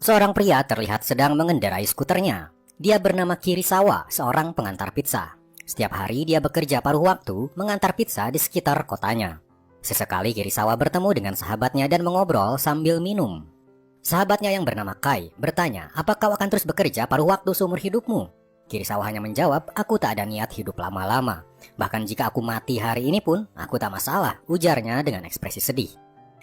Seorang pria terlihat sedang mengendarai skuternya. Dia bernama Kirisawa, seorang pengantar pizza. Setiap hari dia bekerja paruh waktu mengantar pizza di sekitar kotanya. Sesekali Kirisawa bertemu dengan sahabatnya dan mengobrol sambil minum. Sahabatnya yang bernama Kai bertanya, "Apa kau akan terus bekerja paruh waktu seumur hidupmu?" Kirisawa hanya menjawab, "Aku tak ada niat hidup lama-lama. Bahkan jika aku mati hari ini pun, aku tak masalah," ujarnya dengan ekspresi sedih.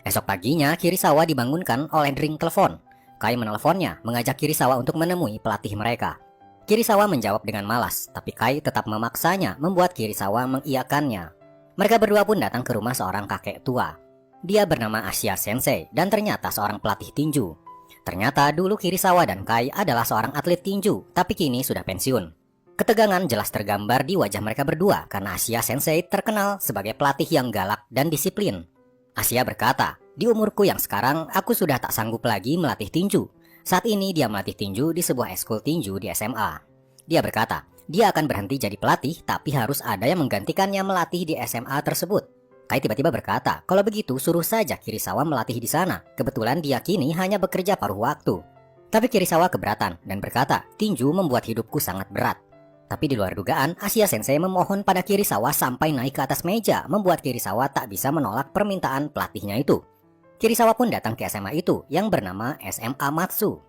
Esok paginya, Kirisawa dibangunkan oleh ring telepon. Kai meneleponnya, mengajak Kirisawa untuk menemui pelatih mereka. Kirisawa menjawab dengan malas, tapi Kai tetap memaksanya, membuat Kirisawa mengiyakannya. Mereka berdua pun datang ke rumah seorang kakek tua. Dia bernama Asia Sensei dan ternyata seorang pelatih tinju. Ternyata dulu Kirisawa dan Kai adalah seorang atlet tinju, tapi kini sudah pensiun. Ketegangan jelas tergambar di wajah mereka berdua karena Asia Sensei terkenal sebagai pelatih yang galak dan disiplin. Asia berkata, "Di umurku yang sekarang, aku sudah tak sanggup lagi melatih tinju." Saat ini dia melatih tinju di sebuah eskul tinju di SMA. Dia berkata, dia akan berhenti jadi pelatih, tapi harus ada yang menggantikannya melatih di SMA tersebut. Kai tiba-tiba berkata, "Kalau begitu suruh saja Kirisawa melatih di sana. Kebetulan dia kini hanya bekerja paruh waktu." Tapi Kirisawa keberatan dan berkata, "Tinju membuat hidupku sangat berat." Tapi di luar dugaan, Asia Sensei memohon pada Kirisawa sampai naik ke atas meja, membuat Kirisawa tak bisa menolak permintaan pelatihnya itu. Kirisawa pun datang ke SMA itu yang bernama SMA Matsu.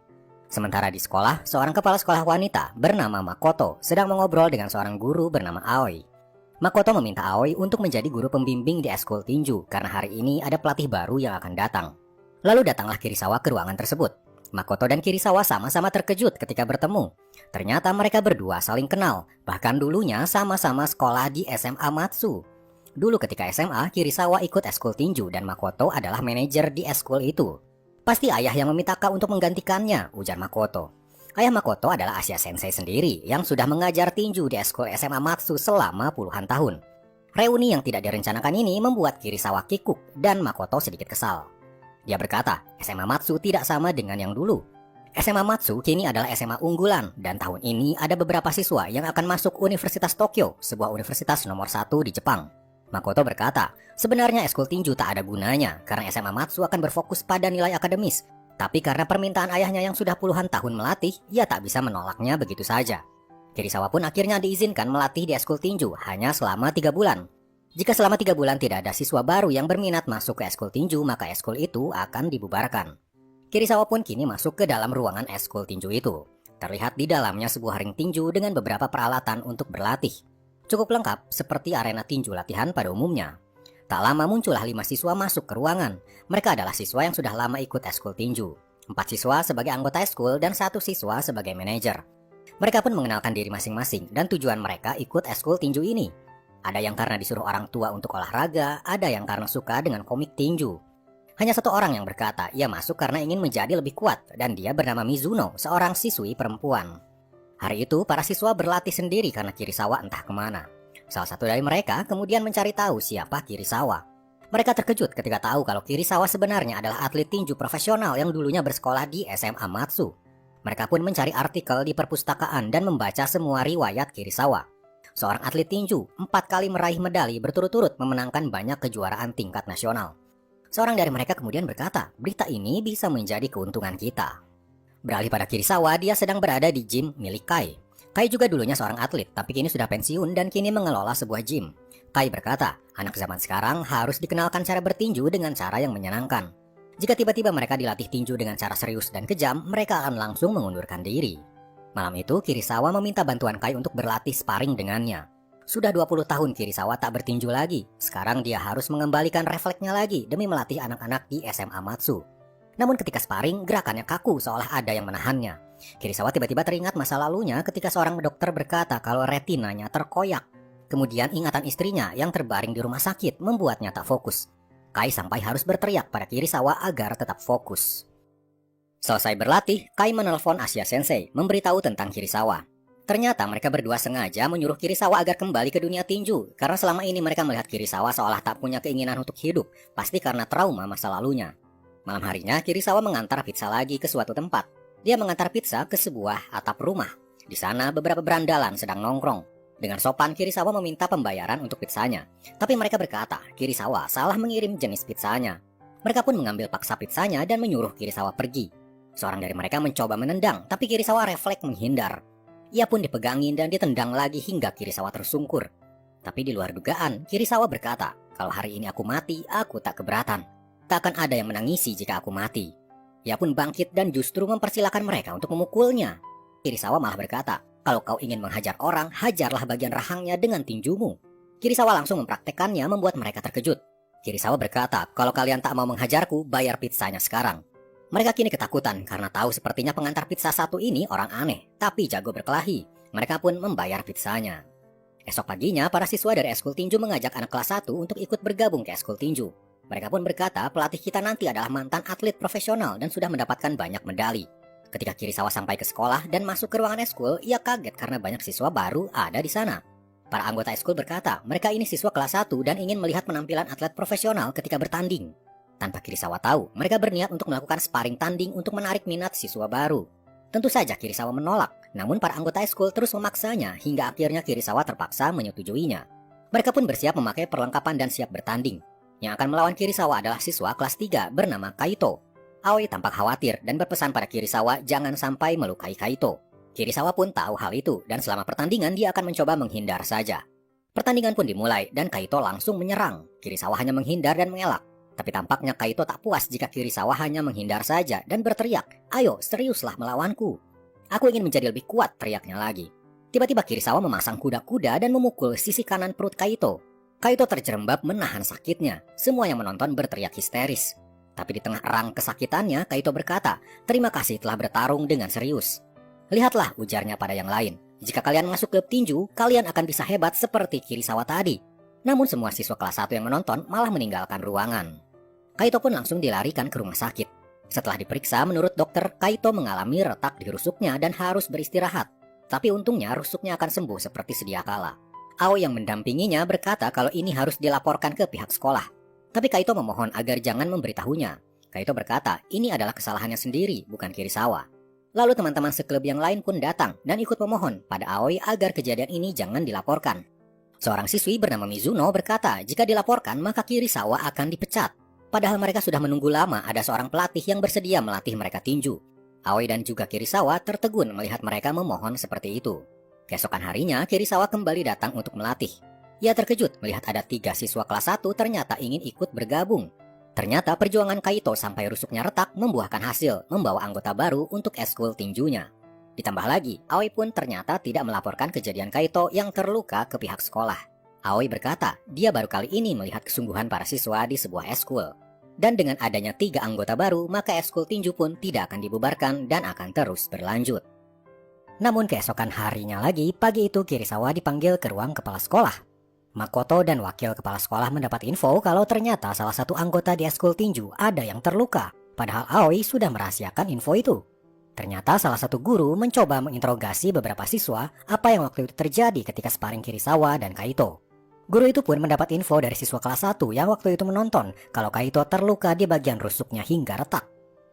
Sementara di sekolah, seorang kepala sekolah wanita bernama Makoto sedang mengobrol dengan seorang guru bernama Aoi. Makoto meminta Aoi untuk menjadi guru pembimbing di eskul tinju karena hari ini ada pelatih baru yang akan datang. Lalu datanglah Kirisawa ke ruangan tersebut. Makoto dan Kirisawa sama-sama terkejut ketika bertemu. Ternyata mereka berdua saling kenal, bahkan dulunya sama-sama sekolah di SMA Matsu. Dulu ketika SMA, Kirisawa ikut eskul tinju dan Makoto adalah manajer di eskul itu. "Pasti ayah yang meminta kau untuk menggantikannya," ujar Makoto. Ayah Makoto adalah Asia Sensei sendiri yang sudah mengajar tinju di eskul SMA Matsu selama puluhan tahun. Reuni yang tidak direncanakan ini membuat Kirisawa kikuk dan Makoto sedikit kesal. Dia berkata, SMA Matsu tidak sama dengan yang dulu. SMA Matsu kini adalah SMA unggulan dan tahun ini ada beberapa siswa yang akan masuk Universitas Tokyo, sebuah universitas nomor 1 di Jepang. Makoto berkata, sebenarnya eskul tinju tak ada gunanya karena SMA Matsu akan berfokus pada nilai akademis. Tapi karena permintaan ayahnya yang sudah puluhan tahun melatih, ia tak bisa menolaknya begitu saja. Kirisawa pun akhirnya diizinkan melatih di eskul tinju hanya selama 3 bulan. Jika selama 3 bulan tidak ada siswa baru yang berminat masuk ke eskul tinju, maka eskul itu akan dibubarkan. Kirisawa pun kini masuk ke dalam ruangan eskul tinju itu. Terlihat di dalamnya sebuah ring tinju dengan beberapa peralatan untuk berlatih. Cukup lengkap seperti arena tinju latihan pada umumnya. Tak lama muncullah 5 siswa masuk ke ruangan. Mereka adalah siswa yang sudah lama ikut eskul tinju. 4 siswa sebagai anggota eskul dan 1 siswa sebagai manajer. Mereka pun mengenalkan diri masing-masing dan tujuan mereka ikut eskul tinju ini. Ada yang karena disuruh orang tua untuk olahraga, ada yang karena suka dengan komik tinju. Hanya 1 orang yang berkata ia masuk karena ingin menjadi lebih kuat dan dia bernama Mizuno, seorang siswi perempuan. Hari itu para siswa berlatih sendiri karena Kirisawa entah kemana. Salah satu dari mereka kemudian mencari tahu siapa Kirisawa. Mereka terkejut ketika tahu kalau Kirisawa sebenarnya adalah atlet tinju profesional yang dulunya bersekolah di SMA Matsu. Mereka pun mencari artikel di perpustakaan dan membaca semua riwayat Kirisawa. Seorang atlet tinju 4 kali meraih medali berturut-turut memenangkan banyak kejuaraan tingkat nasional. Seorang dari mereka kemudian berkata, berita ini bisa menjadi keuntungan kita. Beralih pada Kirisawa, dia sedang berada di gym milik Kai. Kai juga dulunya seorang atlet, tapi kini sudah pensiun dan kini mengelola sebuah gym. Kai berkata, anak zaman sekarang harus dikenalkan cara bertinju dengan cara yang menyenangkan. Jika tiba-tiba mereka dilatih tinju dengan cara serius dan kejam, mereka akan langsung mengundurkan diri. Malam itu, Kirisawa meminta bantuan Kai untuk berlatih sparring dengannya. Sudah 20 tahun Kirisawa tak bertinju lagi. Sekarang dia harus mengembalikan refleksnya lagi demi melatih anak-anak di SMA Matsu. Namun ketika sparring, gerakannya kaku seolah ada yang menahannya. Kirisawa tiba-tiba teringat masa lalunya ketika seorang dokter berkata kalau retinanya terkoyak. Kemudian ingatan istrinya yang terbaring di rumah sakit membuatnya tak fokus. Kai sampai harus berteriak pada Kirisawa agar tetap fokus. Selesai berlatih, Kai menelpon Asia Sensei memberitahu tentang Kirisawa. Ternyata mereka berdua sengaja menyuruh Kirisawa agar kembali ke dunia tinju karena selama ini mereka melihat Kirisawa seolah tak punya keinginan untuk hidup, pasti karena trauma masa lalunya. Malam harinya, Kirisawa mengantar pizza lagi ke suatu tempat. Dia mengantar pizza ke sebuah atap rumah. Di sana beberapa berandalan sedang nongkrong. Dengan sopan, Kirisawa meminta pembayaran untuk pizzanya. Tapi mereka berkata, Kirisawa salah mengirim jenis pizzanya. Mereka pun mengambil paksa pizzanya dan menyuruh Kirisawa pergi. Seorang dari mereka mencoba menendang, tapi Kirisawa refleks menghindar. Ia pun dipegangin dan ditendang lagi hingga Kirisawa tersungkur. Tapi di luar dugaan, Kirisawa berkata, "Kalau hari ini aku mati, aku tak keberatan. Tak akan ada yang menangisi jika aku mati." Ia pun bangkit dan justru mempersilahkan mereka untuk memukulnya. Kirisawa malah berkata, "Kalau kau ingin menghajar orang, hajarlah bagian rahangnya dengan tinjumu." Kirisawa langsung mempraktekannya membuat mereka terkejut. Kirisawa berkata, "Kalau kalian tak mau menghajarku, bayar pizzanya sekarang." Mereka kini ketakutan karena tahu sepertinya pengantar pizza satu ini orang aneh, tapi jago berkelahi. Mereka pun membayar pizzanya. Esok paginya, para siswa dari eskul tinju mengajak anak kelas 1 untuk ikut bergabung ke eskul tinju. Mereka pun berkata pelatih kita nanti adalah mantan atlet profesional dan sudah mendapatkan banyak medali. Ketika Kirisawa sampai ke sekolah dan masuk ke ruangan eskul, ia kaget karena banyak siswa baru ada di sana. Para anggota eskul berkata mereka ini siswa kelas 1 dan ingin melihat penampilan atlet profesional ketika bertanding. Tanpa Kirisawa tahu, mereka berniat untuk melakukan sparring tanding untuk menarik minat siswa baru. Tentu saja Kirisawa menolak, namun para anggota eskul terus memaksanya hingga akhirnya Kirisawa terpaksa menyetujuinya. Mereka pun bersiap memakai perlengkapan dan siap bertanding. Yang akan melawan Kirisawa adalah siswa kelas 3 bernama Kaito. Aoi tampak khawatir dan berpesan pada Kirisawa jangan sampai melukai Kaito. Kirisawa pun tahu hal itu dan selama pertandingan dia akan mencoba menghindar saja. Pertandingan pun dimulai dan Kaito langsung menyerang. Kirisawa hanya menghindar dan mengelak. Tapi tampaknya Kaito tak puas jika Kirisawa hanya menghindar saja dan berteriak, "Ayo, seriuslah melawanku. Aku ingin menjadi lebih kuat," teriaknya lagi. Tiba-tiba Kirisawa memasang kuda-kuda dan memukul sisi kanan perut Kaito. Kaito terjerembab menahan sakitnya. Semua yang menonton berteriak histeris. Tapi di tengah erang kesakitannya, Kaito berkata, "Terima kasih telah bertarung dengan serius." "Lihatlah," ujarnya pada yang lain. "Jika kalian masuk klub tinju, kalian akan bisa hebat seperti Kirisawa tadi." Namun semua siswa kelas 1 yang menonton malah meninggalkan ruangan. Kaito pun langsung dilarikan ke rumah sakit. Setelah diperiksa, menurut dokter, Kaito mengalami retak di rusuknya dan harus beristirahat. Tapi untungnya rusuknya akan sembuh seperti sedia kala. Ao yang mendampinginya berkata kalau ini harus dilaporkan ke pihak sekolah. Tapi Kaito memohon agar jangan memberitahunya. Kaito berkata ini adalah kesalahannya sendiri, bukan Kirisawa. Lalu teman-teman seklub yang lain pun datang dan ikut memohon pada Aoi agar kejadian ini jangan dilaporkan. Seorang siswi bernama Mizuno berkata jika dilaporkan maka Kirisawa akan dipecat. Padahal mereka sudah menunggu lama ada seorang pelatih yang bersedia melatih mereka tinju. Aoi dan juga Kirisawa tertegun melihat mereka memohon seperti itu. Keesokan harinya, Kirisawa kembali datang untuk melatih. Ia terkejut melihat ada 3 siswa kelas 1 ternyata ingin ikut bergabung. Ternyata perjuangan Kaito sampai rusuknya retak membuahkan hasil, membawa anggota baru untuk eskul tinjunya. Ditambah lagi, Aoi pun ternyata tidak melaporkan kejadian Kaito yang terluka ke pihak sekolah. Aoi berkata, dia baru kali ini melihat kesungguhan para siswa di sebuah eskul. Dan dengan adanya 3 anggota baru, maka eskul tinju pun tidak akan dibubarkan dan akan terus berlanjut. Namun keesokan harinya lagi, pagi itu Kirisawa dipanggil ke ruang kepala sekolah. Makoto dan wakil kepala sekolah mendapat info kalau ternyata salah satu anggota di eskul tinju ada yang terluka. Padahal Aoi sudah merahasiakan info itu. Ternyata salah satu guru mencoba menginterogasi beberapa siswa apa yang waktu itu terjadi ketika sparring Kirisawa dan Kaito. Guru itu pun mendapat info dari siswa kelas 1 yang waktu itu menonton kalau Kaito terluka di bagian rusuknya hingga retak.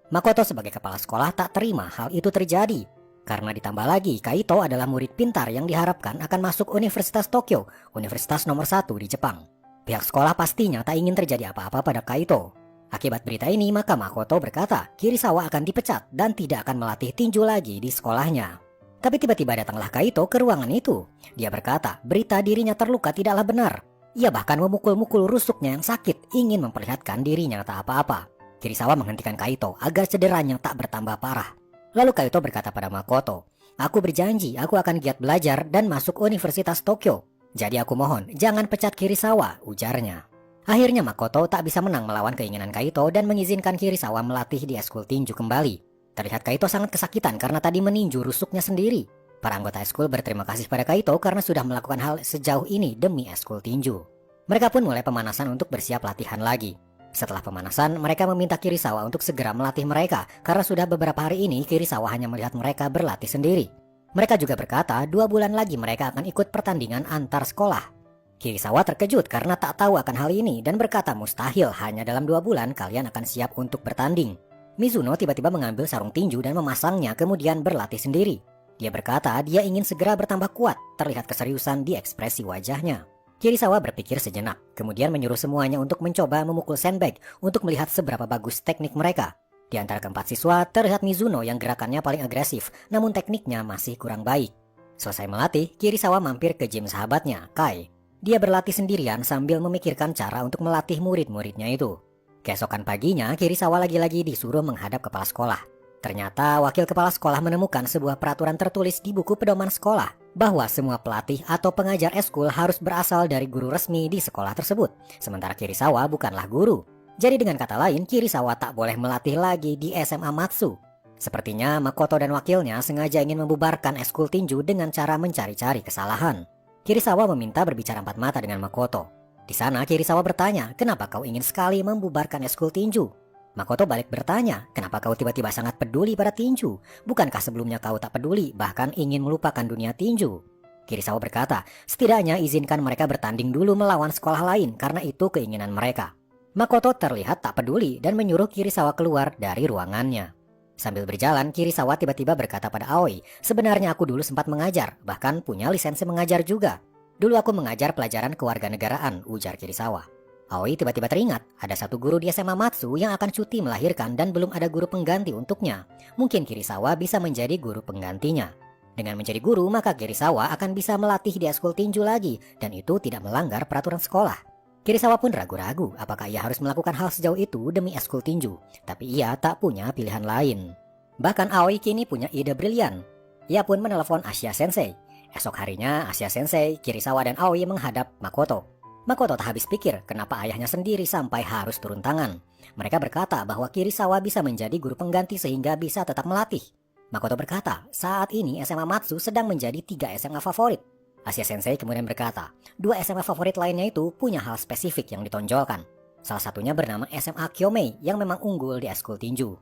Makoto sebagai kepala sekolah tak terima hal itu terjadi. Karena ditambah lagi Kaito adalah murid pintar yang diharapkan akan masuk Universitas Tokyo, universitas nomor 1 di Jepang. Pihak sekolah pastinya tak ingin terjadi apa-apa pada Kaito. Akibat berita ini maka Makoto berkata Kirisawa akan dipecat dan tidak akan melatih tinju lagi di sekolahnya. Tapi tiba-tiba datanglah Kaito ke ruangan itu. Dia berkata berita dirinya terluka tidaklah benar. Ia bahkan memukul-mukul rusuknya yang sakit ingin memperlihatkan dirinya tak apa-apa. Kirisawa menghentikan Kaito agar cederanya tak bertambah parah. Lalu Kaito berkata pada Makoto, "Aku berjanji aku akan giat belajar dan masuk Universitas Tokyo. Jadi aku mohon jangan pecat Kirisawa," ujarnya. Akhirnya Makoto tak bisa menang melawan keinginan Kaito dan mengizinkan Kirisawa melatih di eskul tinju kembali. Terlihat Kaito sangat kesakitan karena tadi meninju rusuknya sendiri. Para anggota eskul berterima kasih pada Kaito karena sudah melakukan hal sejauh ini demi eskul tinju. Mereka pun mulai pemanasan untuk bersiap latihan lagi. Setelah pemanasan, mereka meminta Kirisawa untuk segera melatih mereka karena sudah beberapa hari ini Kirisawa hanya melihat mereka berlatih sendiri. Mereka juga berkata 2 bulan lagi mereka akan ikut pertandingan antar sekolah. Kirisawa terkejut karena tak tahu akan hal ini dan berkata mustahil hanya dalam 2 bulan kalian akan siap untuk bertanding. Mizuno tiba-tiba mengambil sarung tinju dan memasangnya kemudian berlatih sendiri. Dia berkata dia ingin segera bertambah kuat, terlihat keseriusan di ekspresi wajahnya. Kirisawa berpikir sejenak, kemudian menyuruh semuanya untuk mencoba memukul sandbag untuk melihat seberapa bagus teknik mereka. Di antara keempat siswa, terlihat Mizuno yang gerakannya paling agresif, namun tekniknya masih kurang baik. Selesai melatih, Kirisawa mampir ke gym sahabatnya, Kai. Dia berlatih sendirian sambil memikirkan cara untuk melatih murid-muridnya itu. Keesokan paginya, Kirisawa lagi-lagi disuruh menghadap kepala sekolah. Ternyata wakil kepala sekolah menemukan sebuah peraturan tertulis di buku pedoman sekolah bahwa semua pelatih atau pengajar eskul harus berasal dari guru resmi di sekolah tersebut. Sementara Kirisawa bukanlah guru. Jadi dengan kata lain, Kirisawa tak boleh melatih lagi di SMA Matsu. Sepertinya Makoto dan wakilnya sengaja ingin membubarkan eskul tinju dengan cara mencari-cari kesalahan. Kirisawa meminta berbicara empat mata dengan Makoto. Di sana Kirisawa bertanya, kenapa kau ingin sekali membubarkan eskul tinju? Makoto balik bertanya, kenapa kau tiba-tiba sangat peduli pada tinju? Bukankah sebelumnya kau tak peduli, bahkan ingin melupakan dunia tinju? Kirisawa berkata, setidaknya izinkan mereka bertanding dulu melawan sekolah lain karena itu keinginan mereka. Makoto terlihat tak peduli dan menyuruh Kirisawa keluar dari ruangannya. Sambil berjalan, Kirisawa tiba-tiba berkata pada Aoi, sebenarnya aku dulu sempat mengajar, bahkan punya lisensi mengajar juga. Dulu aku mengajar pelajaran kewarganegaraan, ujar Kirisawa. Aoi tiba-tiba teringat, ada satu guru di SMA Matsu yang akan cuti melahirkan dan belum ada guru pengganti untuknya. Mungkin Kirisawa bisa menjadi guru penggantinya. Dengan menjadi guru, maka Kirisawa akan bisa melatih di eskul tinju lagi, dan itu tidak melanggar peraturan sekolah. Kirisawa pun ragu-ragu apakah ia harus melakukan hal sejauh itu demi eskul tinju, tapi ia tak punya pilihan lain. Bahkan Aoi kini punya ide brilian. Ia pun menelepon Asia Sensei. Esok harinya Asia Sensei, Kirisawa dan Aoi menghadap Makoto. Makoto tak habis pikir kenapa ayahnya sendiri sampai harus turun tangan. Mereka berkata bahwa Kirisawa bisa menjadi guru pengganti sehingga bisa tetap melatih. Makoto berkata, saat ini SMA Matsu sedang menjadi 3 SMA favorit. Asia Sensei kemudian berkata, 2 SMA favorit lainnya itu punya hal spesifik yang ditonjolkan. Salah satunya bernama SMA Kyomei yang memang unggul di eskul tinju.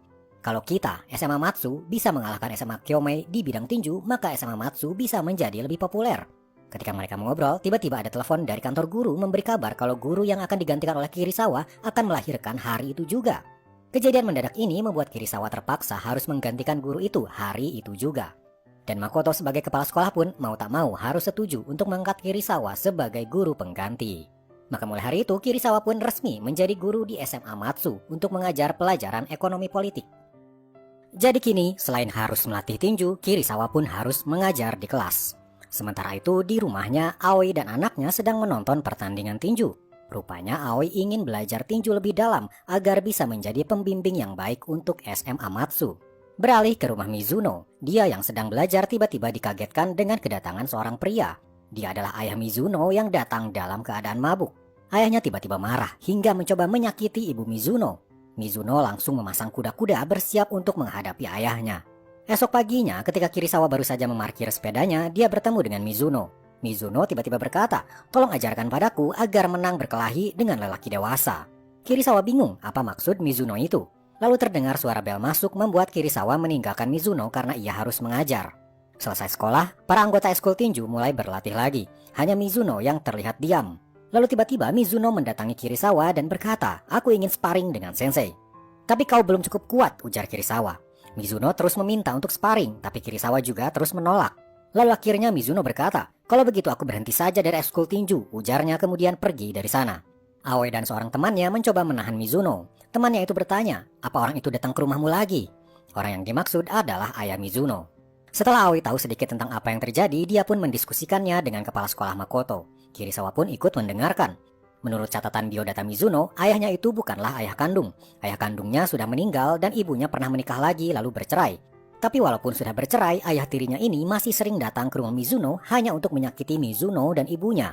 Kalau kita, SMA Matsu, bisa mengalahkan SMA Kyomei di bidang tinju, maka SMA Matsu bisa menjadi lebih populer. Ketika mereka mengobrol, tiba-tiba ada telepon dari kantor guru memberi kabar kalau guru yang akan digantikan oleh Kirisawa akan melahirkan hari itu juga. Kejadian mendadak ini membuat Kirisawa terpaksa harus menggantikan guru itu hari itu juga. Dan Makoto sebagai kepala sekolah pun mau tak mau harus setuju untuk mengangkat Kirisawa sebagai guru pengganti. Maka mulai hari itu Kirisawa pun resmi menjadi guru di SMA Matsu untuk mengajar pelajaran ekonomi politik. Jadi kini selain harus melatih tinju, Kirisawa pun harus mengajar di kelas. Sementara itu di rumahnya Aoi dan anaknya sedang menonton pertandingan tinju. Rupanya Aoi ingin belajar tinju lebih dalam agar bisa menjadi pembimbing yang baik untuk SMA Matsu. Beralih ke rumah Mizuno, dia yang sedang belajar tiba-tiba dikagetkan dengan kedatangan seorang pria. Dia adalah ayah Mizuno yang datang dalam keadaan mabuk. Ayahnya tiba-tiba marah hingga mencoba menyakiti ibu Mizuno. Mizuno langsung memasang kuda-kuda bersiap untuk menghadapi ayahnya. Esok paginya ketika Kirisawa baru saja memarkir sepedanya, dia bertemu dengan Mizuno. Mizuno tiba-tiba berkata, tolong ajarkan padaku agar menang berkelahi dengan lelaki dewasa. Kirisawa bingung apa maksud Mizuno itu. Lalu terdengar suara bel masuk membuat Kirisawa meninggalkan Mizuno karena ia harus mengajar. Selesai sekolah, para anggota eskul tinju mulai berlatih lagi. Hanya Mizuno yang terlihat diam. Lalu tiba-tiba Mizuno mendatangi Kirisawa dan berkata, aku ingin sparring dengan sensei. Tapi kau belum cukup kuat, ujar Kirisawa. Mizuno terus meminta untuk sparring, tapi Kirisawa juga terus menolak. Lalu akhirnya Mizuno berkata, kalau begitu aku berhenti saja dari eskul tinju, ujarnya kemudian pergi dari sana. Aoi dan seorang temannya mencoba menahan Mizuno. Temannya itu bertanya, apa orang itu datang ke rumahmu lagi? Orang yang dimaksud adalah ayah Mizuno. Setelah Aoi tahu sedikit tentang apa yang terjadi, dia pun mendiskusikannya dengan kepala sekolah Makoto. Kirisawa pun ikut mendengarkan. Menurut catatan biodata Mizuno, ayahnya itu bukanlah ayah kandung. Ayah kandungnya sudah meninggal dan ibunya pernah menikah lagi lalu bercerai. Tapi walaupun sudah bercerai, ayah tirinya ini masih sering datang ke rumah Mizuno hanya untuk menyakiti Mizuno dan ibunya.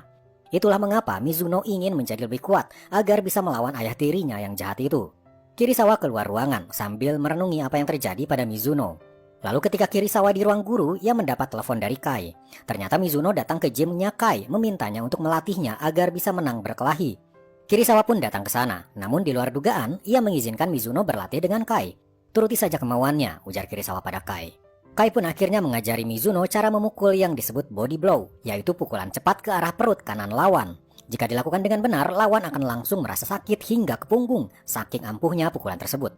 Itulah mengapa Mizuno ingin menjadi lebih kuat agar bisa melawan ayah tirinya yang jahat itu. Kirisawa keluar ruangan sambil merenungi apa yang terjadi pada Mizuno. Lalu ketika Kirisawa di ruang guru, ia mendapat telepon dari Kai. Ternyata Mizuno datang ke gymnya Kai memintanya untuk melatihnya agar bisa menang berkelahi. Kirisawa pun datang ke sana, namun di luar dugaan, ia mengizinkan Mizuno berlatih dengan Kai. Turuti saja kemauannya, ujar Kirisawa pada Kai. Kai pun akhirnya mengajari Mizuno cara memukul yang disebut body blow, yaitu pukulan cepat ke arah perut kanan lawan. Jika dilakukan dengan benar, lawan akan langsung merasa sakit hingga ke punggung, saking ampuhnya pukulan tersebut.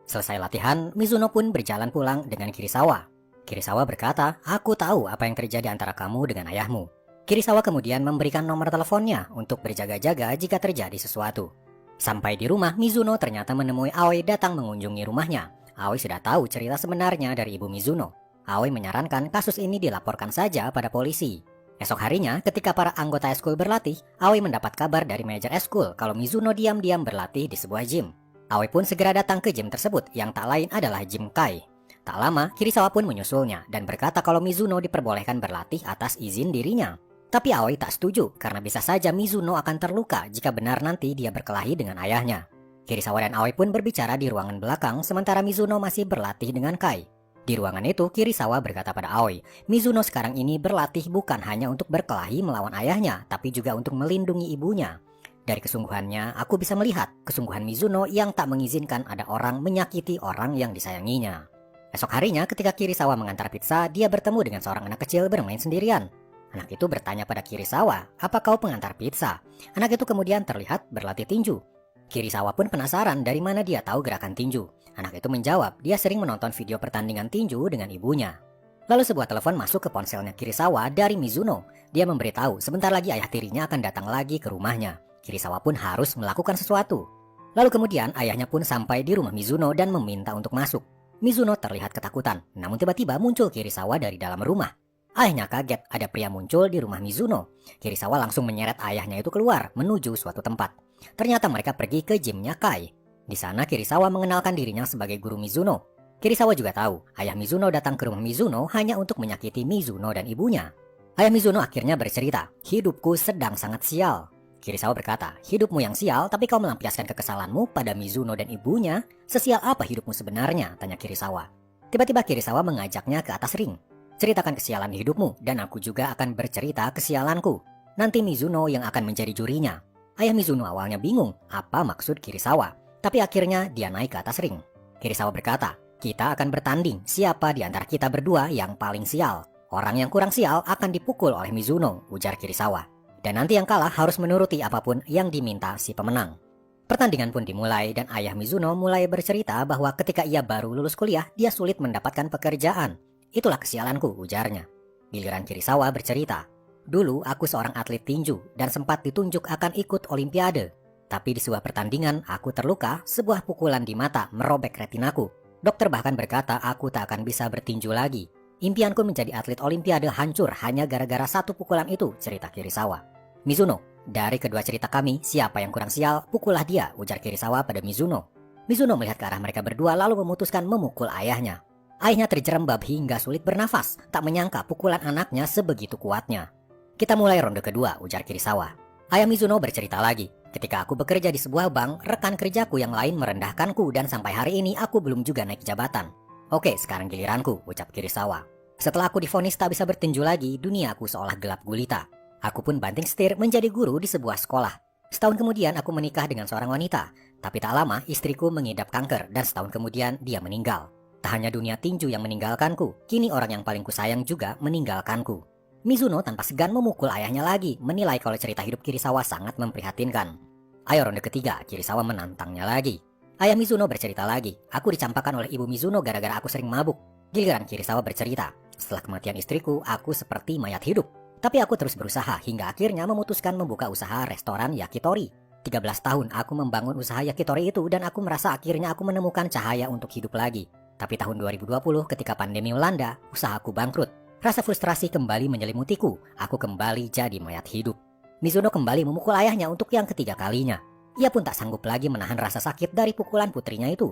Selesai latihan, Mizuno pun berjalan pulang dengan Kirisawa. Kirisawa berkata, aku tahu apa yang terjadi antara kamu dengan ayahmu. Kirisawa kemudian memberikan nomor teleponnya untuk berjaga-jaga jika terjadi sesuatu. Sampai di rumah, Mizuno ternyata menemui Aoi datang mengunjungi rumahnya. Aoi sudah tahu cerita sebenarnya dari ibu Mizuno. Aoi menyarankan kasus ini dilaporkan saja pada polisi. Esok harinya, ketika para anggota eskul berlatih, Aoi mendapat kabar dari manajer eskul kalau Mizuno diam-diam berlatih di sebuah gym. Aoi pun segera datang ke gym tersebut yang tak lain adalah Gym Kai. Tak lama, Kirisawa pun menyusulnya dan berkata kalau Mizuno diperbolehkan berlatih atas izin dirinya. Tapi Aoi tak setuju karena bisa saja Mizuno akan terluka jika benar nanti dia berkelahi dengan ayahnya. Kirisawa dan Aoi pun berbicara di ruangan belakang sementara Mizuno masih berlatih dengan Kai. Di ruangan itu, Kirisawa berkata pada Aoi, Mizuno sekarang ini berlatih bukan hanya untuk berkelahi melawan ayahnya, tapi juga untuk melindungi ibunya. Dari kesungguhannya, aku bisa melihat kesungguhan Mizuno yang tak mengizinkan ada orang menyakiti orang yang disayanginya. Esok harinya, ketika Kirisawa mengantar pizza, dia bertemu dengan seorang anak kecil bermain sendirian. Anak itu bertanya pada Kirisawa, "Apa kau pengantar pizza?" Anak itu kemudian terlihat berlatih tinju. Kirisawa pun penasaran dari mana dia tahu gerakan tinju. Anak itu menjawab, dia sering menonton video pertandingan tinju dengan ibunya. Lalu sebuah telepon masuk ke ponselnya Kirisawa dari Mizuno. Dia memberitahu sebentar lagi ayah tirinya akan datang lagi ke rumahnya. Kirisawa pun harus melakukan sesuatu. Lalu kemudian ayahnya pun sampai di rumah Mizuno dan meminta untuk masuk. Mizuno terlihat ketakutan, namun tiba-tiba muncul Kirisawa dari dalam rumah. Ayahnya kaget ada pria muncul di rumah Mizuno. Kirisawa langsung menyeret ayahnya itu keluar menuju suatu tempat. Ternyata mereka pergi ke gymnya Kai. Di sana Kirisawa mengenalkan dirinya sebagai guru Mizuno. Kirisawa juga tahu ayah Mizuno datang ke rumah Mizuno hanya untuk menyakiti Mizuno dan ibunya. Ayah Mizuno akhirnya bercerita, "Hidupku sedang sangat sial." Kirisawa berkata, "Hidupmu yang sial tapi kau melampiaskan kekesalanmu pada Mizuno dan ibunya. Sesial apa hidupmu sebenarnya?" tanya Kirisawa. Tiba-tiba Kirisawa mengajaknya ke atas ring. "Ceritakan kesialan di hidupmu dan aku juga akan bercerita kesialanku. Nanti Mizuno yang akan menjadi jurinya." Ayah Mizuno awalnya bingung apa maksud Kirisawa, tapi akhirnya dia naik ke atas ring. Kirisawa berkata, "Kita akan bertanding siapa di antara kita berdua yang paling sial. Orang yang kurang sial akan dipukul oleh Mizuno," ujar Kirisawa. "Dan nanti yang kalah harus menuruti apapun yang diminta si pemenang." Pertandingan pun dimulai dan ayah Mizuno mulai bercerita bahwa ketika ia baru lulus kuliah, dia sulit mendapatkan pekerjaan. "Itulah kesialanku," ujarnya. Giliran Kirisawa bercerita, "Dulu aku seorang atlet tinju dan sempat ditunjuk akan ikut olimpiade. Tapi di sebuah pertandingan aku terluka, sebuah pukulan di mata merobek retinaku. Dokter bahkan berkata aku tak akan bisa bertinju lagi. Impianku menjadi atlet olimpiade hancur hanya gara-gara satu pukulan itu," cerita Kirisawa. "Mizuno, dari kedua cerita kami, siapa yang kurang sial, pukullah dia," ujar Kirisawa pada Mizuno. Mizuno melihat ke arah mereka berdua lalu memutuskan memukul ayahnya. Ayahnya terjerembab hingga sulit bernafas, tak menyangka pukulan anaknya sebegitu kuatnya. "Kita mulai ronde kedua," ujar Kirisawa. Ayah Mizuno bercerita lagi, "Ketika aku bekerja di sebuah bank, rekan kerjaku yang lain merendahkanku dan sampai hari ini aku belum juga naik jabatan. Oke, sekarang giliranku," ucap Kirisawa. "Setelah aku divonis tak bisa bertinju lagi, duniaku seolah gelap gulita. Aku pun banting setir menjadi guru di sebuah sekolah. Setahun kemudian aku menikah dengan seorang wanita, tapi tak lama istriku mengidap kanker dan setahun kemudian dia meninggal. Tak hanya dunia tinju yang meninggalkanku, kini orang yang paling kusayang juga meninggalkanku." Mizuno tanpa segan memukul ayahnya lagi, menilai kalau cerita hidup Kirisawa sangat memprihatinkan. Ayo ronde ketiga, Kirisawa menantangnya lagi. Ayah Mizuno bercerita lagi, "Aku dicampakkan oleh ibu Mizuno gara-gara aku sering mabuk." Giliran Kirisawa bercerita, "Setelah kematian istriku, aku seperti mayat hidup. Tapi aku terus berusaha hingga akhirnya memutuskan membuka usaha restoran yakitori. 13 tahun aku membangun usaha yakitori itu dan aku merasa akhirnya aku menemukan cahaya untuk hidup lagi. Tapi tahun 2020 ketika pandemi melanda, usahaku bangkrut. Rasa frustrasi kembali menyelimutiku. Aku kembali jadi mayat hidup." Mizuno kembali memukul ayahnya untuk yang ketiga kalinya. Ia pun tak sanggup lagi menahan rasa sakit dari pukulan putrinya itu.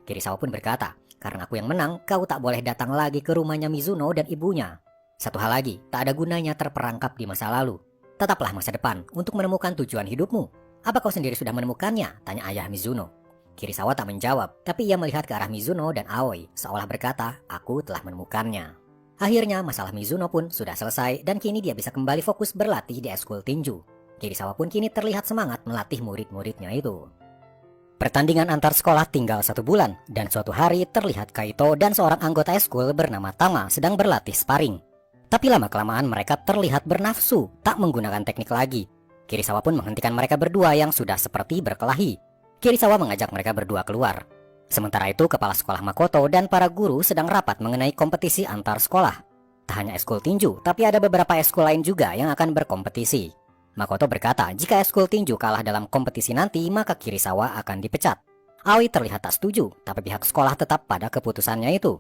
Kirisawa pun berkata, "Karena aku yang menang, kau tak boleh datang lagi ke rumahnya Mizuno dan ibunya. Satu hal lagi, tak ada gunanya terperangkap di masa lalu. Tetaplah masa depan untuk menemukan tujuan hidupmu. Apa kau sendiri sudah menemukannya?" tanya ayah Mizuno. Kirisawa tak menjawab, tapi ia melihat ke arah Mizuno dan Aoi, seolah berkata, "Aku telah menemukannya." Akhirnya masalah Mizuno pun sudah selesai dan kini dia bisa kembali fokus berlatih di eskul tinju. Kirisawa pun kini terlihat semangat melatih murid-muridnya itu. Pertandingan antar sekolah tinggal 1 bulan dan suatu hari terlihat Kaito dan seorang anggota eskul bernama Tama sedang berlatih sparring. Tapi lama-kelamaan mereka terlihat bernafsu, tak menggunakan teknik lagi. Kirisawa pun menghentikan mereka berdua yang sudah seperti berkelahi. Kirisawa mengajak mereka berdua keluar. Sementara itu kepala sekolah Makoto dan para guru sedang rapat mengenai kompetisi antar sekolah. Tak hanya eskul tinju, tapi ada beberapa eskul lain juga yang akan berkompetisi. Makoto berkata jika eskul tinju kalah dalam kompetisi nanti, maka Kirisawa akan dipecat. Aoi terlihat tak setuju, tapi pihak sekolah tetap pada keputusannya itu.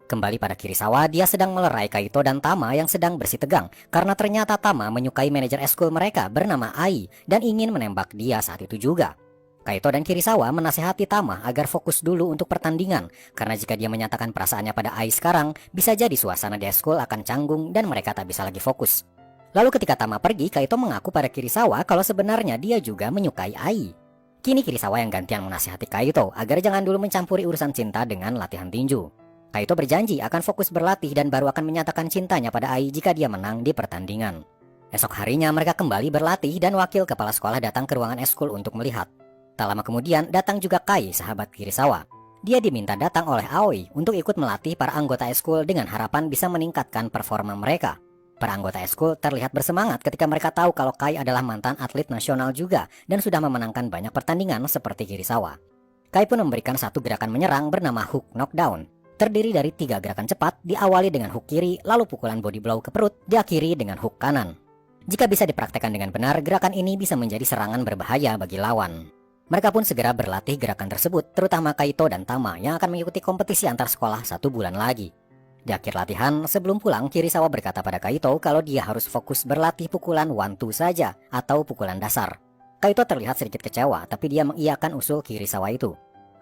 Kembali pada Kirisawa, dia sedang melerai Kaito dan Tama yang sedang bersih tegang karena ternyata Tama menyukai manajer eskul mereka bernama Ai dan ingin menembak dia saat itu juga. Kaito dan Kirisawa menasehati Tama agar fokus dulu untuk pertandingan karena jika dia menyatakan perasaannya pada Ai sekarang, bisa jadi suasana di eskul akan canggung dan mereka tak bisa lagi fokus. Lalu ketika Tama pergi, Kaito mengaku pada Kirisawa kalau sebenarnya dia juga menyukai Ai. Kini Kirisawa yang gantian menasihati Kaito agar jangan dulu mencampuri urusan cinta dengan latihan tinju. Kaito berjanji akan fokus berlatih dan baru akan menyatakan cintanya pada Ai jika dia menang di pertandingan. Esok harinya mereka kembali berlatih dan wakil kepala sekolah datang ke ruangan eskul untuk melihat. Tak lama kemudian datang juga Kai, sahabat Kirisawa. Dia diminta datang oleh Aoi untuk ikut melatih para anggota eskul dengan harapan bisa meningkatkan performa mereka. Para anggota eskul terlihat bersemangat ketika mereka tahu kalau Kai adalah mantan atlet nasional juga dan sudah memenangkan banyak pertandingan seperti Kirisawa. Kai pun memberikan satu gerakan menyerang bernama hook knockdown. Terdiri dari 3 gerakan cepat, diawali dengan hook kiri, lalu pukulan body blow ke perut, diakhiri dengan hook kanan. Jika bisa dipraktekkan dengan benar, gerakan ini bisa menjadi serangan berbahaya bagi lawan. Mereka pun segera berlatih gerakan tersebut, terutama Kaito dan Tama yang akan mengikuti kompetisi antar sekolah 1 bulan lagi. Di akhir latihan, sebelum pulang, Kirisawa berkata pada Kaito kalau dia harus fokus berlatih pukulan 1-2 saja atau pukulan dasar. Kaito terlihat sedikit kecewa, tapi dia mengiyakan usul Kirisawa itu.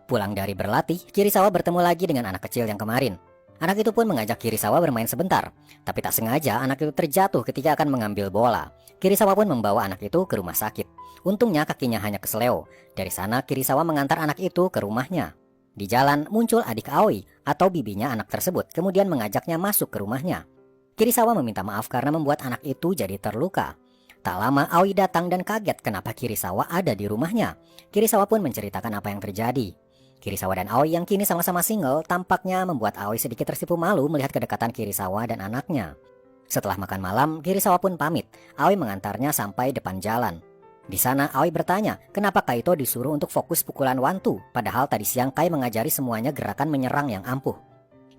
Pulang dari berlatih, Kirisawa bertemu lagi dengan anak kecil yang kemarin. Anak itu pun mengajak Kirisawa bermain sebentar, tapi tak sengaja anak itu terjatuh ketika akan mengambil bola. Kirisawa pun membawa anak itu ke rumah sakit. Untungnya kakinya hanya kesleo. Dari sana Kirisawa mengantar anak itu ke rumahnya. Di jalan muncul adik Aoi atau bibinya anak tersebut, kemudian mengajaknya masuk ke rumahnya. Kirisawa meminta maaf karena membuat anak itu jadi terluka. Tak lama Aoi datang dan kaget kenapa Kirisawa ada di rumahnya. Kirisawa pun menceritakan apa yang terjadi. Kirisawa dan Aoi yang kini sama-sama single tampaknya membuat Aoi sedikit tersipu malu melihat kedekatan Kirisawa dan anaknya. Setelah makan malam, Kirisawa pun pamit. Aoi mengantarnya sampai depan jalan. Di sana Aoi bertanya kenapa Kaito disuruh untuk fokus pukulan 1-2, padahal tadi siang Kai mengajari semuanya gerakan menyerang yang ampuh.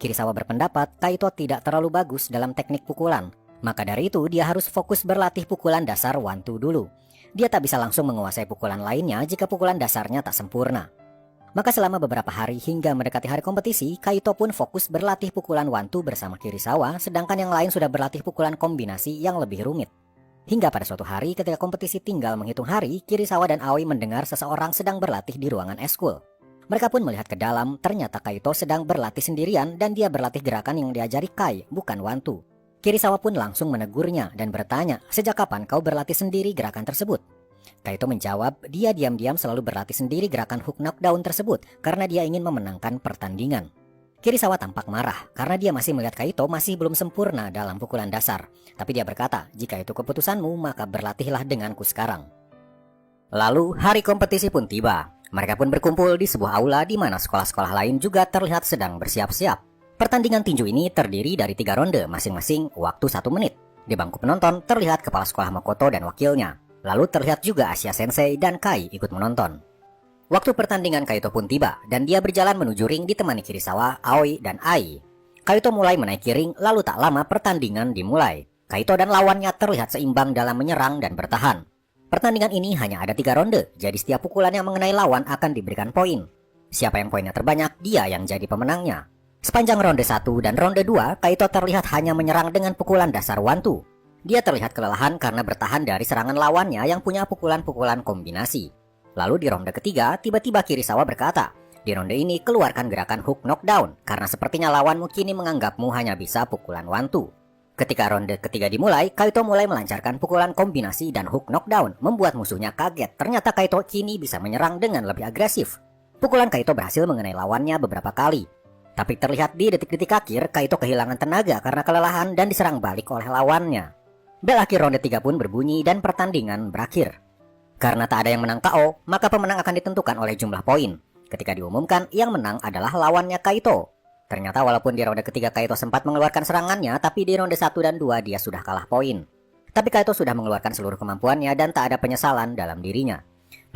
Kirisawa berpendapat Kaito tidak terlalu bagus dalam teknik pukulan, maka dari itu dia harus fokus berlatih pukulan dasar 1-2 dulu. Dia tak bisa langsung menguasai pukulan lainnya jika pukulan dasarnya tak sempurna. Maka selama beberapa hari hingga mendekati hari kompetisi, Kaito pun fokus berlatih pukulan 1-2 bersama Kirisawa, sedangkan yang lain sudah berlatih pukulan kombinasi yang lebih rumit. Hingga pada suatu hari ketika kompetisi tinggal menghitung hari, Kirisawa dan Aoi mendengar seseorang sedang berlatih di ruangan eskul. Mereka pun melihat ke dalam, ternyata Kaito sedang berlatih sendirian dan dia berlatih gerakan yang diajari Kai, bukan 1-2. Kirisawa pun langsung menegurnya dan bertanya, sejak kapan kau berlatih sendiri gerakan tersebut? Kaito menjawab, dia diam-diam selalu berlatih sendiri gerakan hook knockdown tersebut karena dia ingin memenangkan pertandingan. Kirisawa tampak marah karena dia masih melihat Kaito masih belum sempurna dalam pukulan dasar. Tapi dia berkata, jika itu keputusanmu maka berlatihlah denganku sekarang. Lalu hari kompetisi pun tiba. Mereka pun berkumpul di sebuah aula di mana sekolah-sekolah lain juga terlihat sedang bersiap-siap. Pertandingan tinju ini terdiri dari 3 ronde masing-masing waktu 1 menit. Di bangku penonton terlihat kepala sekolah Makoto dan wakilnya. Lalu terlihat juga Asia Sensei dan Kai ikut menonton. Waktu pertandingan Kaito pun tiba dan dia berjalan menuju ring ditemani Kirisawa, Aoi, dan Ai. Kaito mulai menaiki ring lalu tak lama pertandingan dimulai. Kaito dan lawannya terlihat seimbang dalam menyerang dan bertahan. Pertandingan ini hanya ada 3 ronde, jadi setiap pukulan yang mengenai lawan akan diberikan poin. Siapa yang poinnya terbanyak, dia yang jadi pemenangnya. Sepanjang ronde 1 dan ronde 2, Kaito terlihat hanya menyerang dengan pukulan dasar 1-2. Dia terlihat kelelahan karena bertahan dari serangan lawannya yang punya pukulan-pukulan kombinasi. Lalu di ronde ketiga, tiba-tiba Kirisawa berkata, di ronde ini keluarkan gerakan hook knockdown karena sepertinya lawanmu kini menganggapmu hanya bisa pukulan 1-2. Ketika ronde ketiga dimulai, Kaito mulai melancarkan pukulan kombinasi dan hook knockdown, membuat musuhnya kaget. Ternyata Kaito kini bisa menyerang dengan lebih agresif. Pukulan Kaito berhasil mengenai lawannya beberapa kali. Tapi terlihat di detik-detik akhir, Kaito kehilangan tenaga karena kelelahan dan diserang balik oleh lawannya. Bel akhir ronde 3 pun berbunyi dan pertandingan berakhir. Karena tak ada yang menang KO, maka pemenang akan ditentukan oleh jumlah poin. Ketika diumumkan, yang menang adalah lawannya Kaito. Ternyata walaupun di ronde ketiga Kaito sempat mengeluarkan serangannya, tapi di ronde 1 dan 2 dia sudah kalah poin. Tapi Kaito sudah mengeluarkan seluruh kemampuannya dan tak ada penyesalan dalam dirinya.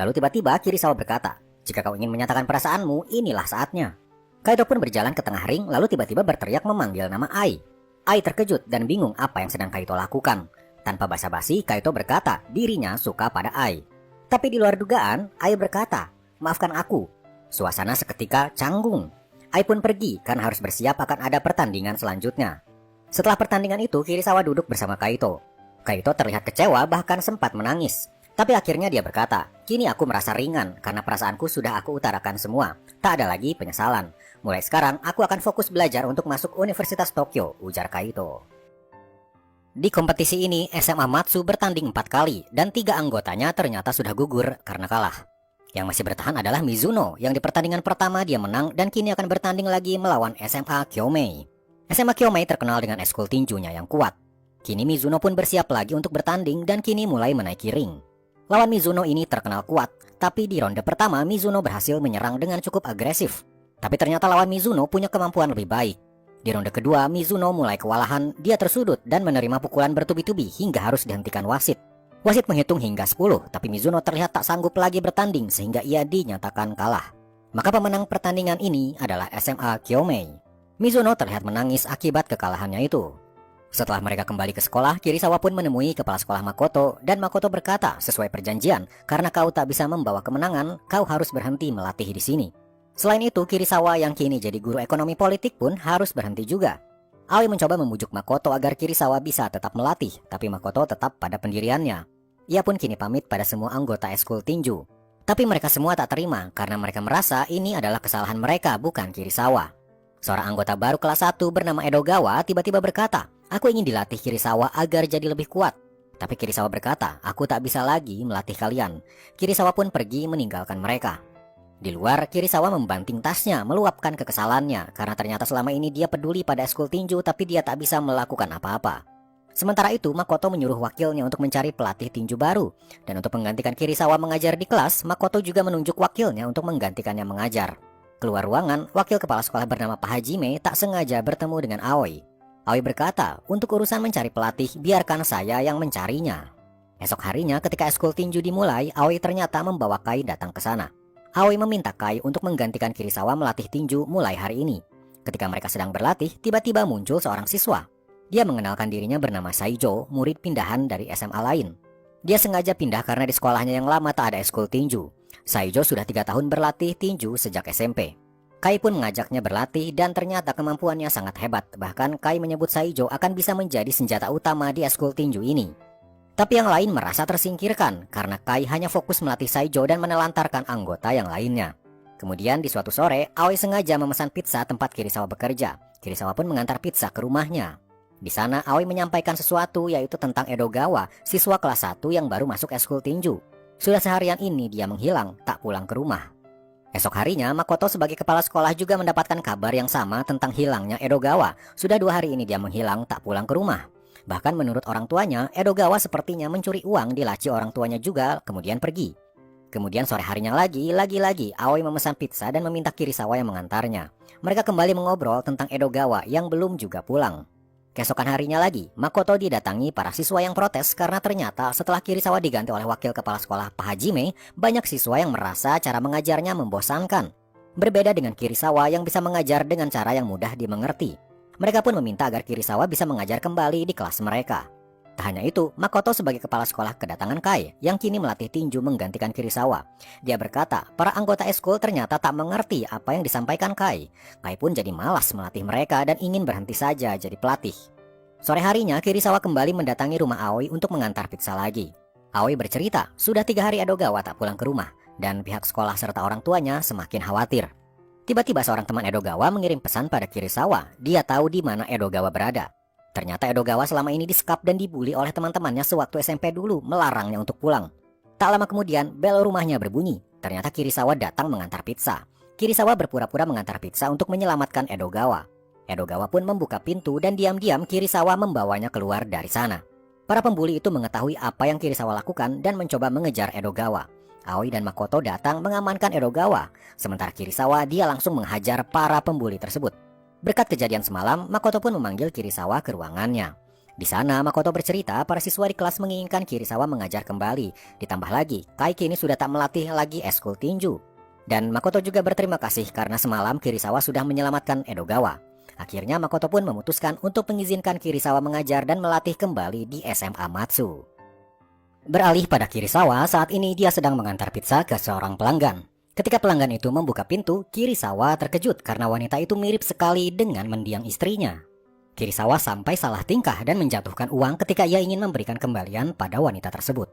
Lalu tiba-tiba Kirisawa berkata, jika kau ingin menyatakan perasaanmu, inilah saatnya. Kaito pun berjalan ke tengah ring lalu tiba-tiba berteriak memanggil nama Ai. Ai terkejut dan bingung apa yang sedang Kaito lakukan. Tanpa basa-basi, Kaito berkata dirinya suka pada Ai. Tapi di luar dugaan, Ai berkata, "Maafkan aku." Suasana seketika canggung. Ai pun pergi karena harus bersiap akan ada pertandingan selanjutnya. Setelah pertandingan itu, Kirisawa duduk bersama Kaito. Kaito terlihat kecewa bahkan sempat menangis. Tapi akhirnya dia berkata, "Kini aku merasa ringan karena perasaanku sudah aku utarakan semua. Tak ada lagi penyesalan. Mulai sekarang aku akan fokus belajar untuk masuk Universitas Tokyo," ujar Kaito. Di kompetisi ini, SMA Matsu bertanding 4 kali dan 3 anggotanya ternyata sudah gugur karena kalah. Yang masih bertahan adalah Mizuno, yang di pertandingan pertama dia menang dan kini akan bertanding lagi melawan SMA Kyomei. SMA Kyomei terkenal dengan eskul tinjunya yang kuat. Kini Mizuno pun bersiap lagi untuk bertanding dan kini mulai menaiki ring. Lawan Mizuno ini terkenal kuat, tapi di ronde pertama Mizuno berhasil menyerang dengan cukup agresif. Tapi ternyata lawan Mizuno punya kemampuan lebih baik. Di ronde kedua, Mizuno mulai kewalahan, dia tersudut dan menerima pukulan bertubi-tubi hingga harus dihentikan wasit. Wasit menghitung hingga 10, tapi Mizuno terlihat tak sanggup lagi bertanding sehingga ia dinyatakan kalah. Maka pemenang pertandingan ini adalah SMA Kyomei. Mizuno terlihat menangis akibat kekalahannya itu. Setelah mereka kembali ke sekolah, Kirisawa pun menemui kepala sekolah Makoto dan Makoto berkata, "Sesuai perjanjian, karena kau tak bisa membawa kemenangan, kau harus berhenti melatih di sini." Selain itu, Kirisawa yang kini jadi guru ekonomi politik pun harus berhenti juga. Aoi mencoba membujuk Makoto agar Kirisawa bisa tetap melatih, tapi Makoto tetap pada pendiriannya. Ia pun kini pamit pada semua anggota eskul tinju. Tapi mereka semua tak terima karena mereka merasa ini adalah kesalahan mereka, bukan Kirisawa. Seorang anggota baru kelas 1 bernama Edogawa tiba-tiba berkata, "Aku ingin dilatih Kirisawa agar jadi lebih kuat." Tapi Kirisawa berkata, "Aku tak bisa lagi melatih kalian." Kirisawa pun pergi meninggalkan mereka. Di luar, Kirisawa membanting tasnya, meluapkan kekesalannya karena ternyata selama ini dia peduli pada eskul tinju tapi dia tak bisa melakukan apa-apa. Sementara itu, Makoto menyuruh wakilnya untuk mencari pelatih tinju baru. Dan untuk menggantikan Kirisawa mengajar di kelas, Makoto juga menunjuk wakilnya untuk menggantikannya mengajar. Keluar ruangan, wakil kepala sekolah bernama Pak Hajime tak sengaja bertemu dengan Aoi. Aoi berkata, "Untuk urusan mencari pelatih, biarkan saya yang mencarinya." Esok harinya ketika eskul tinju dimulai, Aoi ternyata membawa Kai datang ke sana. Aoi meminta Kai untuk menggantikan Kirisawa melatih tinju mulai hari ini. Ketika mereka sedang berlatih, tiba-tiba muncul seorang siswa. Dia mengenalkan dirinya bernama Saijo, murid pindahan dari SMA lain. Dia sengaja pindah karena di sekolahnya yang lama tak ada eskul tinju. Saijo sudah 3 tahun berlatih tinju sejak SMP. Kai pun mengajaknya berlatih dan ternyata kemampuannya sangat hebat. Bahkan Kai menyebut Saijo akan bisa menjadi senjata utama di eskul tinju ini. Tapi yang lain merasa tersingkirkan karena Kai hanya fokus melatih Saijo dan menelantarkan anggota yang lainnya. Kemudian di suatu sore, Aoi sengaja memesan pizza tempat Kirisawa bekerja. Kirisawa pun mengantar pizza ke rumahnya. Di sana, Aoi menyampaikan sesuatu yaitu tentang Edogawa, siswa kelas 1 yang baru masuk eskul tinju. Sudah seharian ini dia menghilang, tak pulang ke rumah. Esok harinya, Makoto sebagai kepala sekolah juga mendapatkan kabar yang sama tentang hilangnya Edogawa. Sudah 2 hari ini dia menghilang, tak pulang ke rumah. Bahkan menurut orang tuanya, Edogawa sepertinya mencuri uang di laci orang tuanya juga, kemudian pergi. Kemudian sore harinya lagi-lagi Aoi memesan pizza dan meminta Kirisawa yang mengantarnya. Mereka kembali mengobrol tentang Edogawa yang belum juga pulang. Keesokan harinya lagi, Makoto didatangi para siswa yang protes karena ternyata setelah Kirisawa diganti oleh wakil kepala sekolah Pak Hajime, banyak siswa yang merasa cara mengajarnya membosankan. Berbeda dengan Kirisawa yang bisa mengajar dengan cara yang mudah dimengerti. Mereka pun meminta agar Kirisawa bisa mengajar kembali di kelas mereka. Tak hanya itu, Makoto sebagai kepala sekolah kedatangan Kai yang kini melatih tinju menggantikan Kirisawa. Dia berkata, para anggota eskul ternyata tak mengerti apa yang disampaikan Kai. Kai pun jadi malas melatih mereka dan ingin berhenti saja jadi pelatih. Sore harinya, Kirisawa kembali mendatangi rumah Aoi untuk mengantar pizza lagi. Aoi bercerita, sudah 3 hari Edogawa tak pulang ke rumah dan pihak sekolah serta orang tuanya semakin khawatir. Tiba-tiba seorang teman Edogawa mengirim pesan pada Kirisawa. Dia tahu di mana Edogawa berada. Ternyata Edogawa selama ini disekap dan dibully oleh teman-temannya sewaktu SMP dulu, melarangnya untuk pulang. Tak lama kemudian, bel rumahnya berbunyi. Ternyata Kirisawa datang mengantar pizza. Kirisawa berpura-pura mengantar pizza untuk menyelamatkan Edogawa. Edogawa pun membuka pintu dan diam-diam Kirisawa membawanya keluar dari sana. Para pembuli itu mengetahui apa yang Kirisawa lakukan dan mencoba mengejar Edogawa. Aoi dan Makoto datang mengamankan Edogawa. Sementara Kirisawa dia langsung menghajar para pembuli tersebut. Berkat kejadian semalam, Makoto pun memanggil Kirisawa ke ruangannya. Di sana, Makoto bercerita para siswa di kelas menginginkan Kirisawa mengajar kembali. Ditambah lagi, Kai kini sudah tak melatih lagi eskul tinju. Dan Makoto juga berterima kasih karena semalam Kirisawa sudah menyelamatkan Edogawa. Akhirnya Makoto pun memutuskan untuk mengizinkan Kirisawa mengajar dan melatih kembali di SMA Matsu. Beralih pada Kirisawa, saat ini dia sedang mengantar pizza ke seorang pelanggan. Ketika pelanggan itu membuka pintu, Kirisawa terkejut karena wanita itu mirip sekali dengan mendiang istrinya. Kirisawa sampai salah tingkah dan menjatuhkan uang ketika ia ingin memberikan kembalian pada wanita tersebut.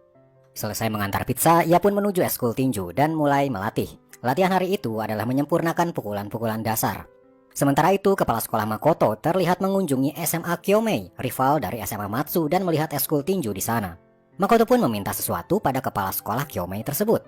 Selesai mengantar pizza, ia pun menuju eskul tinju dan mulai melatih. Latihan hari itu adalah menyempurnakan pukulan-pukulan dasar. Sementara itu, kepala sekolah Makoto terlihat mengunjungi SMA Kyomei, rival dari SMA Matsu, dan melihat eskul tinju di sana. Makoto pun meminta sesuatu pada kepala sekolah Kyomei tersebut.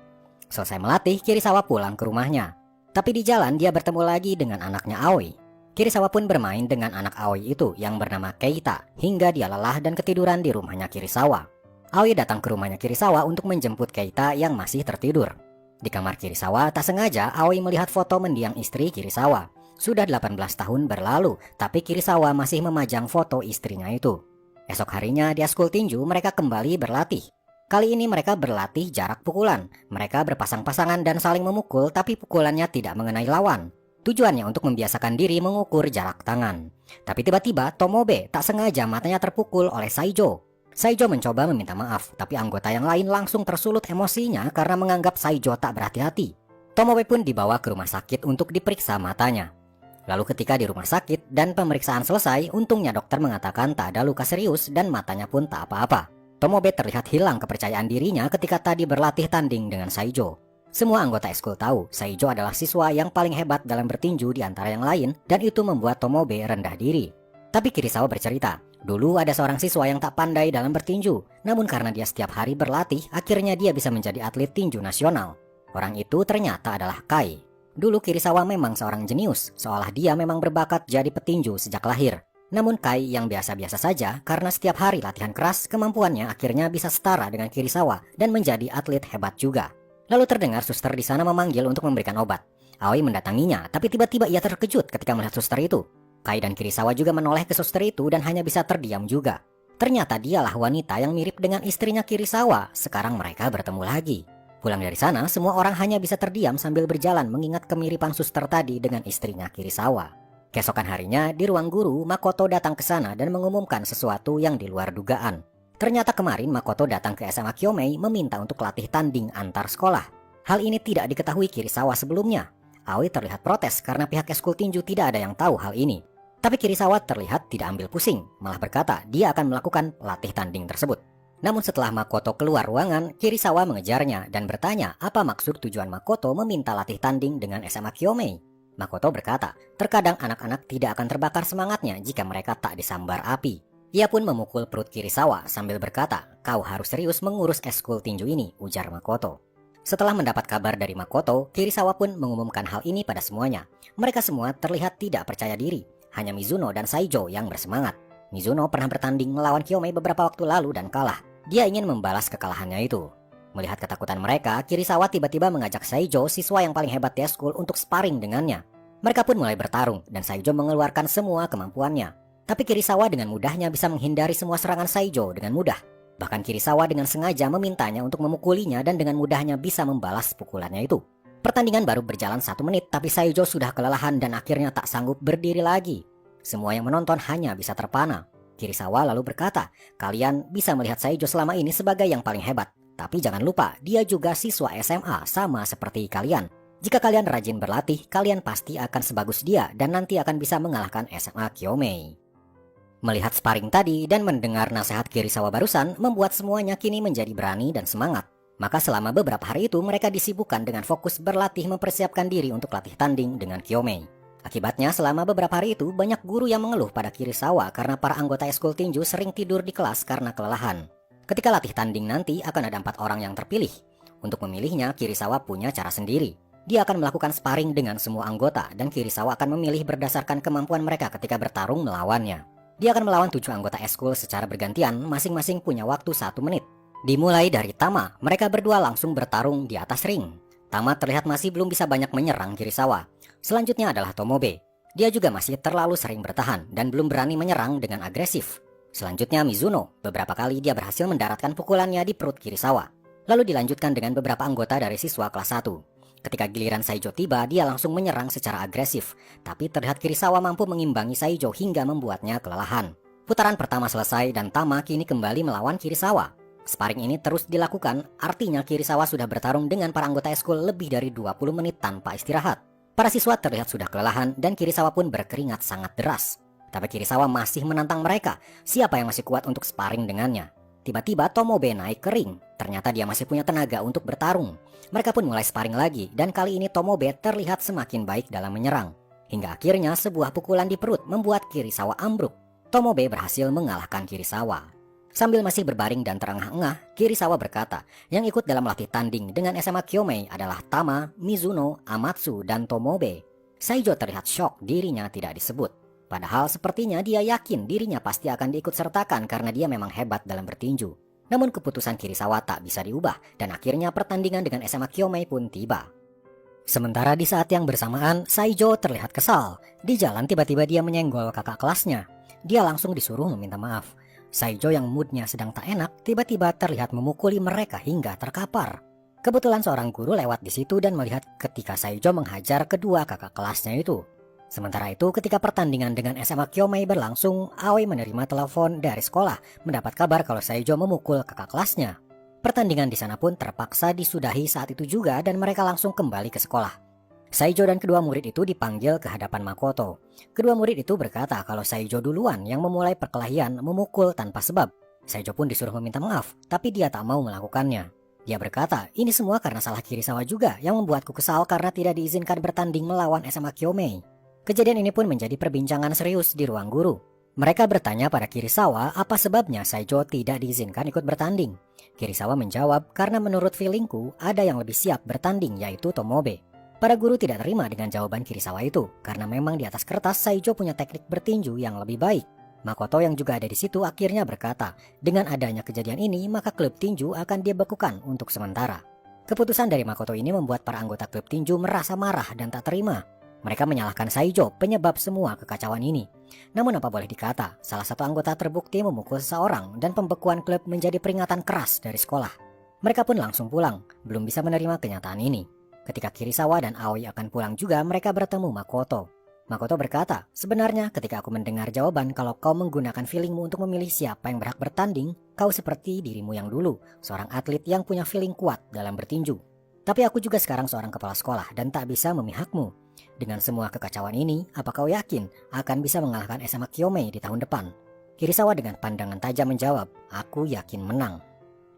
Selesai melatih, Kirisawa pulang ke rumahnya. Tapi di jalan dia bertemu lagi dengan anaknya Aoi. Kirisawa pun bermain dengan anak Aoi itu yang bernama Keita hingga dia lelah dan ketiduran di rumahnya Kirisawa. Aoi datang ke rumahnya Kirisawa untuk menjemput Keita yang masih tertidur. Di kamar Kirisawa, tak sengaja Aoi melihat foto mendiang istri Kirisawa. Sudah 18 tahun berlalu, tapi Kirisawa masih memajang foto istrinya itu. Esok harinya di eskul tinju mereka kembali berlatih. Kali ini mereka berlatih jarak pukulan. Mereka berpasang-pasangan dan saling memukul, tapi pukulannya tidak mengenai lawan. Tujuannya untuk membiasakan diri mengukur jarak tangan. Tapi tiba-tiba Tomobe tak sengaja matanya terpukul oleh Saijo. Saijo mencoba meminta maaf, tapi anggota yang lain langsung tersulut emosinya karena menganggap Saijo tak berhati-hati. Tomobe pun dibawa ke rumah sakit untuk diperiksa matanya. Lalu ketika di rumah sakit dan pemeriksaan selesai, untungnya dokter mengatakan tak ada luka serius dan matanya pun tak apa-apa. Tomobe terlihat hilang kepercayaan dirinya ketika tadi berlatih tanding dengan Saijo. Semua anggota eskul tahu Saijo adalah siswa yang paling hebat dalam bertinju di antara yang lain, dan itu membuat Tomobe rendah diri. Tapi Kirisawa bercerita, dulu ada seorang siswa yang tak pandai dalam bertinju, namun karena dia setiap hari berlatih, akhirnya dia bisa menjadi atlet tinju nasional. Orang itu ternyata adalah Kai. Dulu Kirisawa memang seorang jenius, seolah dia memang berbakat jadi petinju sejak lahir. Namun Kai yang biasa-biasa saja, karena setiap hari latihan keras, kemampuannya akhirnya bisa setara dengan Kirisawa dan menjadi atlet hebat juga. Lalu terdengar suster di sana memanggil untuk memberikan obat. Aoi mendatanginya, tapi tiba-tiba ia terkejut ketika melihat suster itu. Kai dan Kirisawa juga menoleh ke suster itu dan hanya bisa terdiam juga. Ternyata dialah wanita yang mirip dengan istrinya Kirisawa. Sekarang mereka bertemu lagi. Pulang dari sana, semua orang hanya bisa terdiam sambil berjalan mengingat kemiripan suster tadi dengan istrinya Kirisawa. Keesokan harinya, di ruang guru, Makoto datang ke sana dan mengumumkan sesuatu yang di luar dugaan. Ternyata kemarin Makoto datang ke SMA Kyomei meminta untuk latih tanding antar sekolah. Hal ini tidak diketahui Kirisawa sebelumnya. Aoi terlihat protes karena pihak eskul tinju tidak ada yang tahu hal ini. Tapi Kirisawa terlihat tidak ambil pusing, malah berkata dia akan melakukan latih tanding tersebut. Namun setelah Makoto keluar ruangan, Kirisawa mengejarnya dan bertanya apa maksud tujuan Makoto meminta latih tanding dengan SMA Kyomei. Makoto berkata, terkadang anak-anak tidak akan terbakar semangatnya jika mereka tak disambar api. Ia pun memukul perut Kirisawa sambil berkata, kau harus serius mengurus eskul tinju ini, ujar Makoto. Setelah mendapat kabar dari Makoto, Kirisawa pun mengumumkan hal ini pada semuanya. Mereka semua terlihat tidak percaya diri. Hanya Mizuno dan Saijo yang bersemangat. Mizuno pernah bertanding melawan Kyomei beberapa waktu lalu dan kalah. Dia ingin membalas kekalahannya itu. Melihat ketakutan mereka, Kirisawa tiba-tiba mengajak Saijo, siswa yang paling hebat di eskul, untuk sparring dengannya. Mereka pun mulai bertarung dan Saijo mengeluarkan semua kemampuannya. Tapi Kirisawa dengan mudahnya bisa menghindari semua serangan Saijo dengan mudah. Bahkan Kirisawa dengan sengaja memintanya untuk memukulinya dan dengan mudahnya bisa membalas pukulannya itu. Pertandingan baru berjalan 1 menit, tapi Saijo sudah kelelahan dan akhirnya tak sanggup berdiri lagi. Semua yang menonton hanya bisa terpana. Kirisawa lalu berkata, kalian bisa melihat Saijo selama ini sebagai yang paling hebat. Tapi jangan lupa, dia juga siswa SMA sama seperti kalian. Jika kalian rajin berlatih, kalian pasti akan sebagus dia dan nanti akan bisa mengalahkan SMA Kyomei. Melihat sparring tadi dan mendengar nasihat Kirisawa barusan membuat semuanya kini menjadi berani dan semangat. Maka selama beberapa hari itu mereka disibukkan dengan fokus berlatih mempersiapkan diri untuk latih tanding dengan Kyomei. Akibatnya selama beberapa hari itu banyak guru yang mengeluh pada Kirisawa karena para anggota eskul tinju sering tidur di kelas karena kelelahan. Ketika latih tanding nanti akan ada 4 orang yang terpilih. Untuk memilihnya Kirisawa punya cara sendiri. Dia akan melakukan sparring dengan semua anggota dan Kirisawa akan memilih berdasarkan kemampuan mereka ketika bertarung melawannya. Dia akan melawan 7 anggota eskul secara bergantian, masing-masing punya waktu 1 menit. Dimulai dari Tama, mereka berdua langsung bertarung di atas ring. Tama terlihat masih belum bisa banyak menyerang Kirisawa. Selanjutnya adalah Tomobe. Dia juga masih terlalu sering bertahan dan belum berani menyerang dengan agresif. Selanjutnya Mizuno, beberapa kali dia berhasil mendaratkan pukulannya di perut Kirisawa. Lalu dilanjutkan dengan beberapa anggota dari siswa kelas 1. Ketika giliran Saijo tiba, dia langsung menyerang secara agresif. Tapi terlihat Kirisawa mampu mengimbangi Saijo hingga membuatnya kelelahan. Putaran pertama selesai dan Tama kini kembali melawan Kirisawa. Sparring ini terus dilakukan, artinya Kirisawa sudah bertarung dengan para anggota eskul lebih dari 20 menit tanpa istirahat. Para siswa terlihat sudah kelelahan dan Kirisawa pun berkeringat sangat deras. Tapi Kirisawa masih menantang mereka, siapa yang masih kuat untuk sparring dengannya. Tiba-tiba Tomobe naik ke ring. Ternyata dia masih punya tenaga untuk bertarung. Mereka pun mulai sparring lagi dan kali ini Tomobe terlihat semakin baik dalam menyerang. Hingga akhirnya sebuah pukulan di perut membuat Kirisawa ambruk. Tomobe berhasil mengalahkan Kirisawa. Sambil masih berbaring dan terengah-engah, Kirisawa berkata, yang ikut dalam latih tanding dengan SMA Kyomei adalah Tama, Mizuno, Amatsu, dan Tomobe. Saijo terlihat syok dirinya tidak disebut. Padahal sepertinya dia yakin dirinya pasti akan diikut sertakan karena dia memang hebat dalam bertinju. Namun keputusan Kirisawa tak bisa diubah dan akhirnya pertandingan dengan SMA Kyomei pun tiba. Sementara di saat yang bersamaan, Saijo terlihat kesal. Di jalan tiba-tiba dia menyenggol kakak kelasnya. Dia langsung disuruh meminta maaf. Saijo yang moodnya sedang tak enak tiba-tiba terlihat memukuli mereka hingga terkapar. Kebetulan seorang guru lewat di situ dan melihat ketika Saijo menghajar kedua kakak kelasnya itu. Sementara itu ketika pertandingan dengan SMA Kyomei berlangsung, Aoi menerima telepon dari sekolah mendapat kabar kalau Saijo memukul kakak kelasnya. Pertandingan di sana pun terpaksa disudahi saat itu juga dan mereka langsung kembali ke sekolah. Saijo dan kedua murid itu dipanggil ke hadapan Makoto. Kedua murid itu berkata kalau Saijo duluan yang memulai perkelahian memukul tanpa sebab. Saijo pun disuruh meminta maaf, tapi dia tak mau melakukannya. Dia berkata, ini semua karena salah Kirisawa juga yang membuatku kesal karena tidak diizinkan bertanding melawan SMA Kyomei. Kejadian ini pun menjadi perbincangan serius di ruang guru. Mereka bertanya pada Kirisawa apa sebabnya Saijo tidak diizinkan ikut bertanding. Kirisawa menjawab, karena menurut feelingku ada yang lebih siap bertanding yaitu Tomobe. Para guru tidak terima dengan jawaban Kirisawa itu, karena memang di atas kertas Saijo punya teknik bertinju yang lebih baik. Makoto yang juga ada di situ akhirnya berkata, dengan adanya kejadian ini maka klub tinju akan dibekukan untuk sementara. Keputusan dari Makoto ini membuat para anggota klub tinju merasa marah dan tak terima. Mereka menyalahkan Saijo penyebab semua kekacauan ini. Namun apa boleh dikata, salah satu anggota terbukti memukul seseorang dan pembekuan klub menjadi peringatan keras dari sekolah. Mereka pun langsung pulang, belum bisa menerima kenyataan ini. Ketika Kirisawa dan Aoi akan pulang juga, mereka bertemu Makoto. Makoto berkata, sebenarnya ketika aku mendengar jawaban kalau kau menggunakan feelingmu untuk memilih siapa yang berhak bertanding, kau seperti dirimu yang dulu, seorang atlet yang punya feeling kuat dalam bertinju. Tapi aku juga sekarang seorang kepala sekolah dan tak bisa memihakmu. Dengan semua kekacauan ini, apa kau yakin akan bisa mengalahkan SMA Kyomei di tahun depan? Kirisawa dengan pandangan tajam menjawab, aku yakin menang.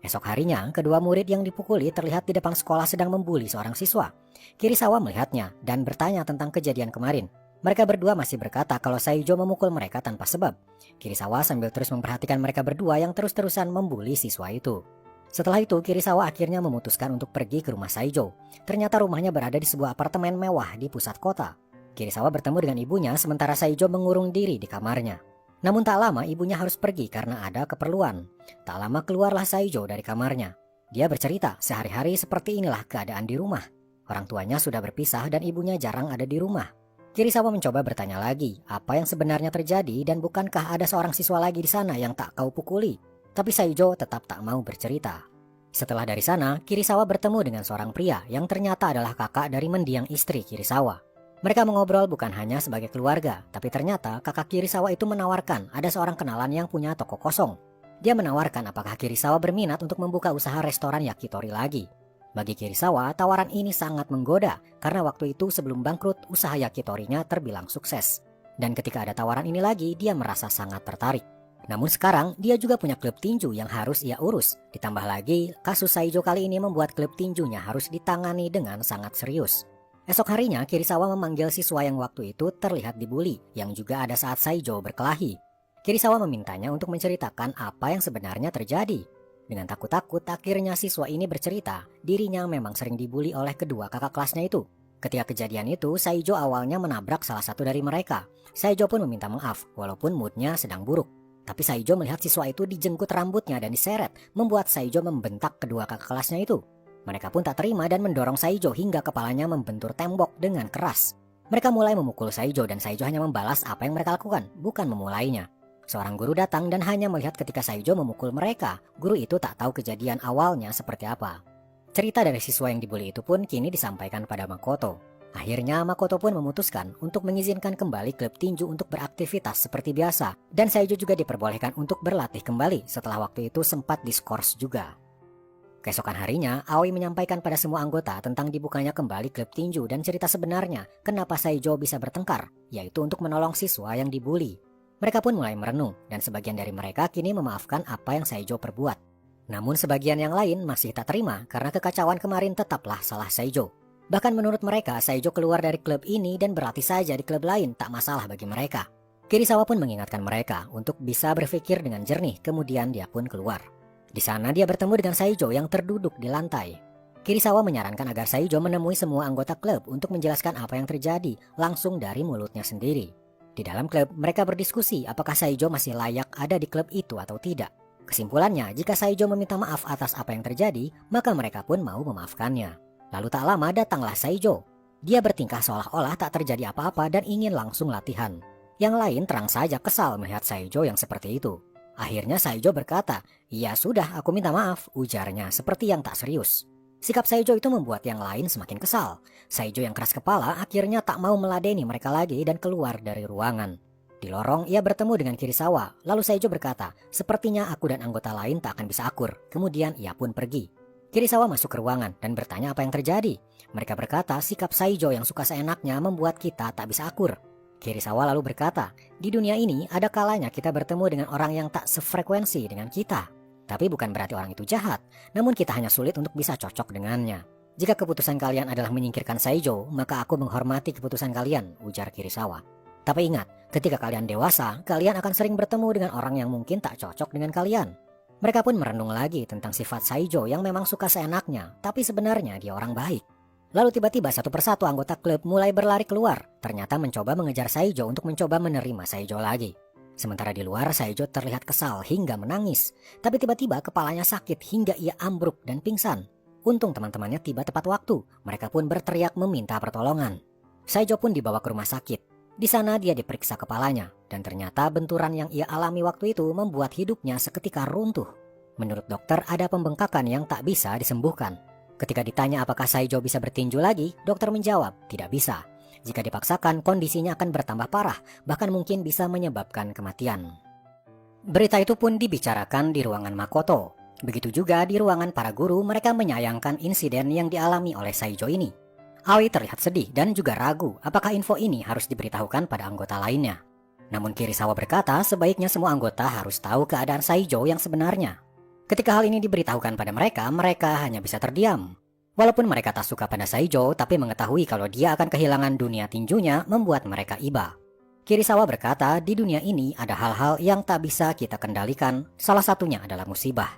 Esok harinya, kedua murid yang dipukuli terlihat di depan sekolah sedang membuli seorang siswa. Kirisawa melihatnya dan bertanya tentang kejadian kemarin. Mereka berdua masih berkata kalau Saijo memukul mereka tanpa sebab. Kirisawa sambil terus memperhatikan mereka berdua yang terus-terusan membuli siswa itu. Setelah itu, Kirisawa akhirnya memutuskan untuk pergi ke rumah Saijo. Ternyata rumahnya berada di sebuah apartemen mewah di pusat kota. Kirisawa bertemu dengan ibunya sementara Saijo mengurung diri di kamarnya. Namun tak lama ibunya harus pergi karena ada keperluan. Tak lama keluarlah Saijo dari kamarnya. Dia bercerita sehari-hari seperti inilah keadaan di rumah. Orang tuanya sudah berpisah dan ibunya jarang ada di rumah. Kirisawa mencoba bertanya lagi apa yang sebenarnya terjadi dan bukankah ada seorang siswa lagi di sana yang tak kau pukuli. Tapi Saijo tetap tak mau bercerita. Setelah dari sana, Kirisawa bertemu dengan seorang pria yang ternyata adalah kakak dari mendiang istri Kirisawa. Mereka mengobrol bukan hanya sebagai keluarga, tapi ternyata kakak Kirisawa itu menawarkan ada seorang kenalan yang punya toko kosong. Dia menawarkan apakah Kirisawa berminat untuk membuka usaha restoran yakitori lagi. Bagi Kirisawa, tawaran ini sangat menggoda karena waktu itu sebelum bangkrut, usaha yakitorinya terbilang sukses. Dan ketika ada tawaran ini lagi, dia merasa sangat tertarik. Namun sekarang, dia juga punya klub tinju yang harus ia urus. Ditambah lagi, kasus Saijo kali ini membuat klub tinjunya harus ditangani dengan sangat serius. Esok harinya, Kirisawa memanggil siswa yang waktu itu terlihat dibully, yang juga ada saat Saijo berkelahi. Kirisawa memintanya untuk menceritakan apa yang sebenarnya terjadi. Dengan takut-takut, akhirnya siswa ini bercerita, dirinya memang sering dibully oleh kedua kakak kelasnya itu. Ketika kejadian itu, Saijo awalnya menabrak salah satu dari mereka. Saijo pun meminta maaf, walaupun moodnya sedang buruk. Tapi Saijo melihat siswa itu dijenggut rambutnya dan diseret, membuat Saijo membentak kedua kakak kelasnya itu. Mereka pun tak terima dan mendorong Saijo hingga kepalanya membentur tembok dengan keras. Mereka mulai memukul Saijo dan Saijo hanya membalas apa yang mereka lakukan, bukan memulainya. Seorang guru datang dan hanya melihat ketika Saijo memukul mereka. Guru itu tak tahu kejadian awalnya seperti apa. Cerita dari siswa yang dibully itu pun kini disampaikan pada Makoto. Akhirnya Makoto pun memutuskan untuk mengizinkan kembali klub tinju untuk beraktivitas seperti biasa. Dan Saijo juga diperbolehkan untuk berlatih kembali setelah waktu itu sempat diskors juga. Keesokan harinya, Aoi menyampaikan pada semua anggota tentang dibukanya kembali klub tinju dan cerita sebenarnya kenapa Saijo bisa bertengkar, yaitu untuk menolong siswa yang dibully. Mereka pun mulai merenung dan sebagian dari mereka kini memaafkan apa yang Saijo perbuat. Namun sebagian yang lain masih tak terima karena kekacauan kemarin tetaplah salah Saijo. Bahkan menurut mereka, Saijo keluar dari klub ini dan berlatih saja di klub lain tak masalah bagi mereka. Kirisawa pun mengingatkan mereka untuk bisa berpikir dengan jernih, kemudian dia pun keluar. Di sana dia bertemu dengan Saijo yang terduduk di lantai. Kirisawa menyarankan agar Saijo menemui semua anggota klub untuk menjelaskan apa yang terjadi langsung dari mulutnya sendiri. Di dalam klub, mereka berdiskusi apakah Saijo masih layak ada di klub itu atau tidak. Kesimpulannya, jika Saijo meminta maaf atas apa yang terjadi, maka mereka pun mau memaafkannya. Lalu tak lama datanglah Saijo. Dia bertingkah seolah-olah tak terjadi apa-apa dan ingin langsung latihan. Yang lain terang saja kesal melihat Saijo yang seperti itu. Akhirnya Saijo berkata, "Ya sudah, aku minta maaf," ujarnya seperti yang tak serius. Sikap Saijo itu membuat yang lain semakin kesal. Saijo yang keras kepala akhirnya tak mau meladeni mereka lagi dan keluar dari ruangan. Di lorong, ia bertemu dengan Kirisawa. Lalu Saijo berkata, "Sepertinya aku dan anggota lain tak akan bisa akur." Kemudian ia pun pergi. Kirisawa masuk ke ruangan dan bertanya apa yang terjadi. Mereka berkata sikap Saijo yang suka seenaknya membuat kita tak bisa akur. Kirisawa lalu berkata, "Di dunia ini ada kalanya kita bertemu dengan orang yang tak sefrekuensi dengan kita. Tapi bukan berarti orang itu jahat, namun kita hanya sulit untuk bisa cocok dengannya. Jika keputusan kalian adalah menyingkirkan Saijo, maka aku menghormati keputusan kalian," ujar Kirisawa. "Tapi ingat, ketika kalian dewasa, kalian akan sering bertemu dengan orang yang mungkin tak cocok dengan kalian." Mereka pun merenung lagi tentang sifat Saijo yang memang suka seenaknya, tapi sebenarnya dia orang baik. Lalu tiba-tiba satu persatu anggota klub mulai berlari keluar, ternyata mencoba mengejar Saijo untuk mencoba menerima Saijo lagi. Sementara di luar, Saijo terlihat kesal hingga menangis, tapi tiba-tiba kepalanya sakit hingga ia ambruk dan pingsan. Untung teman-temannya tiba tepat waktu, mereka pun berteriak meminta pertolongan. Saijo pun dibawa ke rumah sakit. Di sana dia diperiksa kepalanya, dan ternyata benturan yang ia alami waktu itu membuat hidupnya seketika runtuh. Menurut dokter ada pembengkakan yang tak bisa disembuhkan. Ketika ditanya apakah Saijo bisa bertinju lagi, dokter menjawab tidak bisa. Jika dipaksakan kondisinya akan bertambah parah, bahkan mungkin bisa menyebabkan kematian. Berita itu pun dibicarakan di ruangan Makoto. Begitu juga di ruangan para guru, mereka menyayangkan insiden yang dialami oleh Saijo ini. Aoi terlihat sedih dan juga ragu apakah info ini harus diberitahukan pada anggota lainnya. Namun Kirisawa berkata sebaiknya semua anggota harus tahu keadaan Saijo yang sebenarnya. Ketika hal ini diberitahukan pada mereka, mereka hanya bisa terdiam. Walaupun mereka tak suka pada Saijo, tapi mengetahui kalau dia akan kehilangan dunia tinjunya membuat mereka iba. Kirisawa berkata di dunia ini ada hal-hal yang tak bisa kita kendalikan, salah satunya adalah musibah.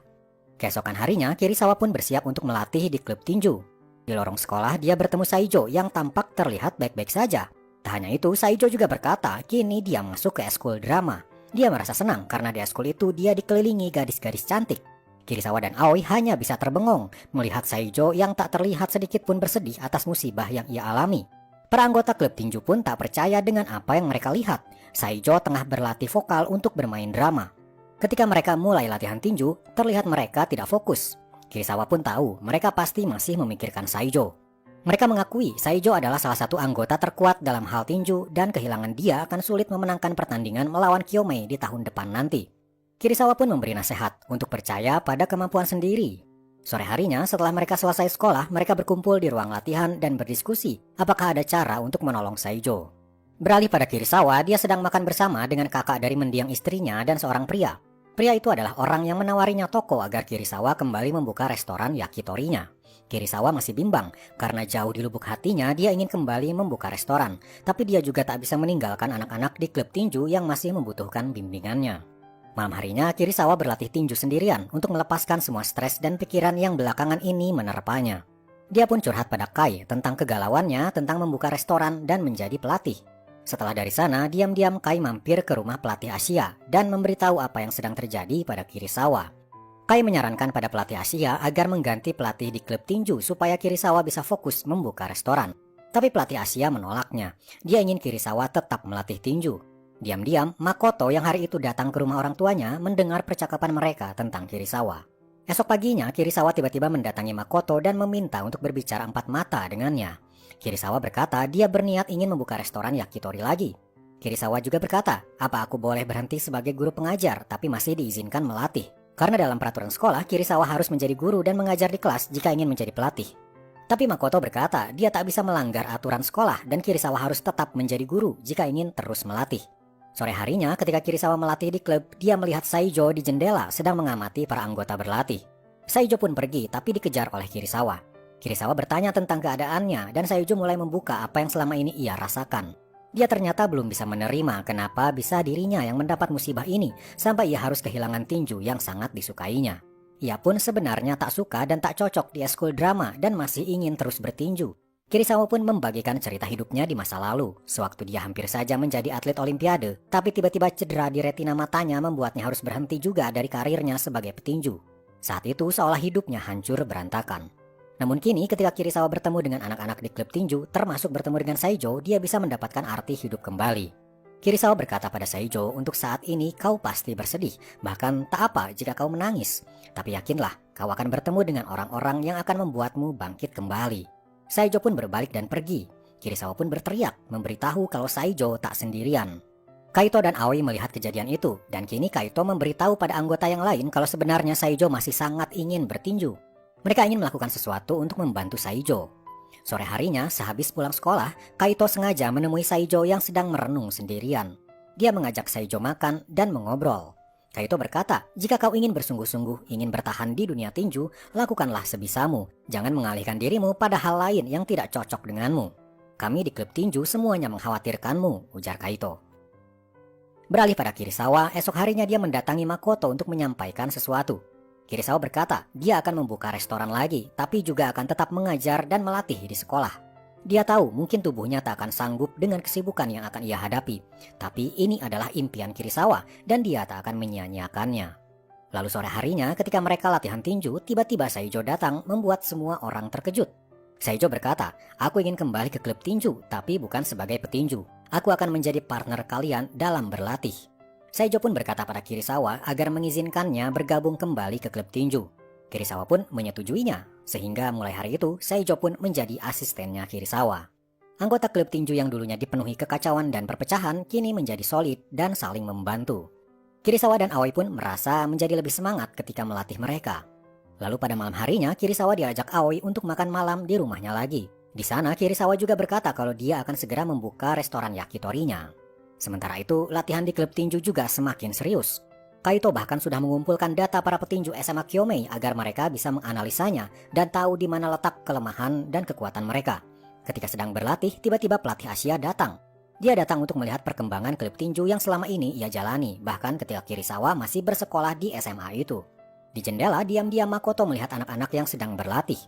Keesokan harinya, Kirisawa pun bersiap untuk melatih di klub tinju. Di lorong sekolah, dia bertemu Saijo yang tampak terlihat baik-baik saja. Tak hanya itu, Saijo juga berkata kini dia masuk ke eskul drama. Dia merasa senang karena di eskul itu dia dikelilingi gadis-gadis cantik. Kirisawa dan Aoi hanya bisa terbengong melihat Saijo yang tak terlihat sedikit pun bersedih atas musibah yang ia alami. Para anggota klub tinju pun tak percaya dengan apa yang mereka lihat. Saijo tengah berlatih vokal untuk bermain drama. Ketika mereka mulai latihan tinju, terlihat mereka tidak fokus. Kirisawa pun tahu mereka pasti masih memikirkan Saijo. Mereka mengakui Saijo adalah salah satu anggota terkuat dalam hal tinju dan kehilangan dia akan sulit memenangkan pertandingan melawan Kiyomei di tahun depan nanti. Kirisawa pun memberi nasihat untuk percaya pada kemampuan sendiri. Sore harinya setelah mereka selesai sekolah, mereka berkumpul di ruang latihan dan berdiskusi apakah ada cara untuk menolong Saijo. Beralih pada Kirisawa, dia sedang makan bersama dengan kakak dari mendiang istrinya dan seorang pria. Pria itu adalah orang yang menawarinya toko agar Kirisawa kembali membuka restoran yakitorinya. Kirisawa masih bimbang karena jauh di lubuk hatinya dia ingin kembali membuka restoran, tapi dia juga tak bisa meninggalkan anak-anak di klub tinju yang masih membutuhkan bimbingannya. Malam harinya Kirisawa berlatih tinju sendirian untuk melepaskan semua stres dan pikiran yang belakangan ini menerpanya. Dia pun curhat pada Kai tentang kegalauannya tentang membuka restoran dan menjadi pelatih. Setelah dari sana, diam-diam Kai mampir ke rumah pelatih Asia dan memberitahu apa yang sedang terjadi pada Kirisawa. Kai menyarankan pada pelatih Asia agar mengganti pelatih di klub tinju supaya Kirisawa bisa fokus membuka restoran. Tapi pelatih Asia menolaknya. Dia ingin Kirisawa tetap melatih tinju. Diam-diam, Makoto yang hari itu datang ke rumah orang tuanya mendengar percakapan mereka tentang Kirisawa. Esok paginya, Kirisawa tiba-tiba mendatangi Makoto dan meminta untuk berbicara empat mata dengannya. Kirisawa berkata dia berniat ingin membuka restoran yakitori lagi. Kirisawa juga berkata, apa aku boleh berhenti sebagai guru pengajar tapi masih diizinkan melatih? Karena dalam peraturan sekolah, Kirisawa harus menjadi guru dan mengajar di kelas jika ingin menjadi pelatih. Tapi Makoto berkata dia tak bisa melanggar aturan sekolah dan Kirisawa harus tetap menjadi guru jika ingin terus melatih. Sore harinya ketika Kirisawa melatih di klub, dia melihat Saijo di jendela sedang mengamati para anggota berlatih. Saijo pun pergi tapi dikejar oleh Kirisawa. Kirisawa bertanya tentang keadaannya dan Saijo mulai membuka apa yang selama ini ia rasakan. Dia ternyata belum bisa menerima kenapa bisa dirinya yang mendapat musibah ini sampai ia harus kehilangan tinju yang sangat disukainya. Ia pun sebenarnya tak suka dan tak cocok di eskul drama dan masih ingin terus bertinju. Kirisawa pun membagikan cerita hidupnya di masa lalu, sewaktu dia hampir saja menjadi atlet olimpiade, tapi tiba-tiba cedera di retina matanya membuatnya harus berhenti juga dari karirnya sebagai petinju. Saat itu seolah hidupnya hancur berantakan. Namun kini ketika Kirisawa bertemu dengan anak-anak di klub tinju, termasuk bertemu dengan Saijo, dia bisa mendapatkan arti hidup kembali. Kirisawa berkata pada Saijo, untuk saat ini kau pasti bersedih, bahkan tak apa jika kau menangis. Tapi yakinlah, kau akan bertemu dengan orang-orang yang akan membuatmu bangkit kembali. Saijo pun berbalik dan pergi. Kirisawa pun berteriak, memberitahu kalau Saijo tak sendirian. Kaito dan Aoi melihat kejadian itu, dan kini Kaito memberitahu pada anggota yang lain kalau sebenarnya Saijo masih sangat ingin bertinju. Mereka ingin melakukan sesuatu untuk membantu Saijo. Sore harinya, sehabis pulang sekolah, Kaito sengaja menemui Saijo yang sedang merenung sendirian. Dia mengajak Saijo makan dan mengobrol. Kaito berkata, jika kau ingin bersungguh-sungguh, ingin bertahan di dunia tinju, lakukanlah sebisamu. Jangan mengalihkan dirimu pada hal lain yang tidak cocok denganmu. Kami di klub tinju semuanya mengkhawatirkanmu, ujar Kaito. Beralih pada Kirisawa, esok harinya dia mendatangi Makoto untuk menyampaikan sesuatu. Kirisawa berkata, dia akan membuka restoran lagi, tapi juga akan tetap mengajar dan melatih di sekolah. Dia tahu mungkin tubuhnya tak akan sanggup dengan kesibukan yang akan ia hadapi. Tapi ini adalah impian Kirisawa dan dia tak akan menyia-nyiakannya. Lalu sore harinya ketika mereka latihan tinju, tiba-tiba Saijo datang membuat semua orang terkejut. Saijo berkata, aku ingin kembali ke klub tinju tapi bukan sebagai petinju. Aku akan menjadi partner kalian dalam berlatih. Saijo pun berkata pada Kirisawa agar mengizinkannya bergabung kembali ke klub tinju. Kirisawa pun menyetujuinya, sehingga mulai hari itu Saijo pun menjadi asistennya Kirisawa. Anggota klub tinju yang dulunya dipenuhi kekacauan dan perpecahan kini menjadi solid dan saling membantu. Kirisawa dan Aoi pun merasa menjadi lebih semangat ketika melatih mereka. Lalu pada malam harinya Kirisawa diajak Aoi untuk makan malam di rumahnya lagi. Di sana Kirisawa juga berkata kalau dia akan segera membuka restoran yakitorinya. Sementara itu latihan di klub tinju juga semakin serius. Kaito bahkan sudah mengumpulkan data para petinju SMA Kyomei agar mereka bisa menganalisanya dan tahu di mana letak kelemahan dan kekuatan mereka. Ketika sedang berlatih, tiba-tiba pelatih Asia datang. Dia datang untuk melihat perkembangan klub tinju yang selama ini ia jalani, bahkan ketika Kirisawa masih bersekolah di SMA itu. Di jendela, diam-diam Makoto melihat anak-anak yang sedang berlatih.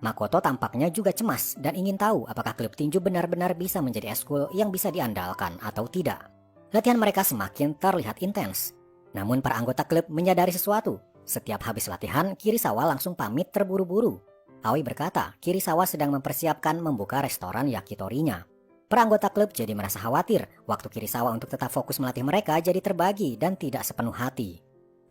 Makoto tampaknya juga cemas dan ingin tahu apakah klub tinju benar-benar bisa menjadi eskul yang bisa diandalkan atau tidak. Latihan mereka semakin terlihat intens. Namun para anggota klub menyadari sesuatu. Setiap habis latihan, Kirisawa langsung pamit terburu-buru. Aoi berkata, Kirisawa sedang mempersiapkan membuka restoran yakitorinya. Para anggota klub jadi merasa khawatir. Waktu Kirisawa untuk tetap fokus melatih mereka jadi terbagi dan tidak sepenuh hati.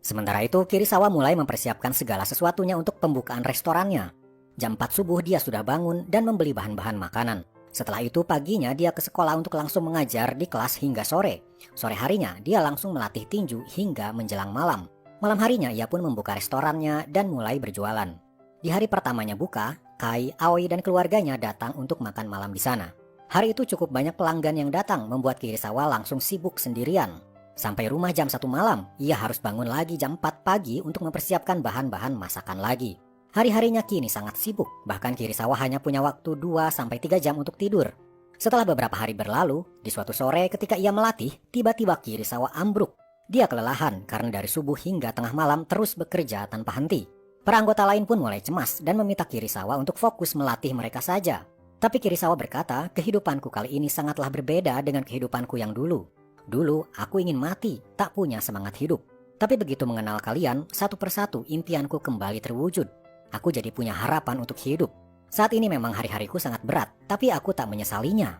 Sementara itu, Kirisawa mulai mempersiapkan segala sesuatunya untuk pembukaan restorannya. Jam 4 subuh dia sudah bangun dan membeli bahan-bahan makanan. Setelah itu paginya dia ke sekolah untuk langsung mengajar di kelas hingga sore. Sore harinya dia langsung melatih tinju hingga menjelang malam. Malam harinya ia pun membuka restorannya dan mulai berjualan. Di hari pertamanya buka, Kai, Aoi dan keluarganya datang untuk makan malam di sana. Hari itu cukup banyak pelanggan yang datang membuat Kirisawa langsung sibuk sendirian. Sampai rumah jam 1 malam, ia harus bangun lagi jam 4 pagi untuk mempersiapkan bahan-bahan masakan lagi. Hari-harinya kini sangat sibuk, bahkan Kirisawa hanya punya waktu 2-3 jam untuk tidur. Setelah beberapa hari berlalu, di suatu sore ketika ia melatih, tiba-tiba Kirisawa ambruk. Dia kelelahan karena dari subuh hingga tengah malam terus bekerja tanpa henti. Para anggota lain pun mulai cemas dan meminta Kirisawa untuk fokus melatih mereka saja. Tapi Kirisawa berkata, kehidupanku kali ini sangatlah berbeda dengan kehidupanku yang dulu. Dulu aku ingin mati, tak punya semangat hidup. Tapi begitu mengenal kalian, satu persatu impianku kembali terwujud. Aku jadi punya harapan untuk hidup. Saat ini memang hari-hariku sangat berat, tapi aku tak menyesalinya.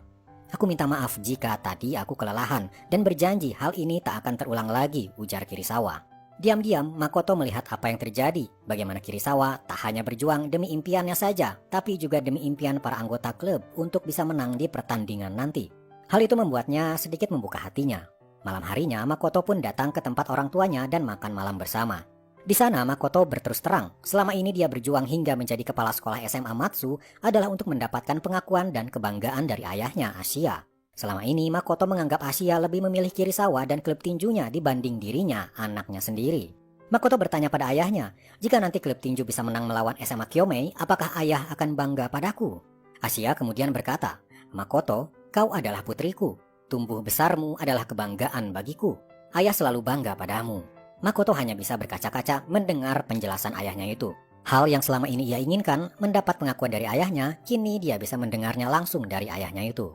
Aku minta maaf jika tadi aku kelelahan dan berjanji hal ini tak akan terulang lagi, ujar Kirisawa. Diam-diam, Makoto melihat apa yang terjadi, bagaimana Kirisawa tak hanya berjuang demi impiannya saja, tapi juga demi impian para anggota klub untuk bisa menang di pertandingan nanti. Hal itu membuatnya sedikit membuka hatinya. Malam harinya, Makoto pun datang ke tempat orang tuanya dan makan malam bersama. Di sana, Makoto berterus terang, selama ini dia berjuang hingga menjadi kepala sekolah SMA Matsu adalah untuk mendapatkan pengakuan dan kebanggaan dari ayahnya, Asia. Selama ini, Makoto menganggap Asia lebih memilih Kirisawa dan klub tinjunya dibanding dirinya, anaknya sendiri. Makoto bertanya pada ayahnya, jika nanti klub tinju bisa menang melawan SMA Kyomei, apakah ayah akan bangga padaku? Asia kemudian berkata, Makoto, kau adalah putriku. Tumbuh besarmu adalah kebanggaan bagiku. Ayah selalu bangga padamu. Makoto hanya bisa berkaca-kaca mendengar penjelasan ayahnya itu. Hal yang selama ini ia inginkan, mendapat pengakuan dari ayahnya, kini dia bisa mendengarnya langsung dari ayahnya itu.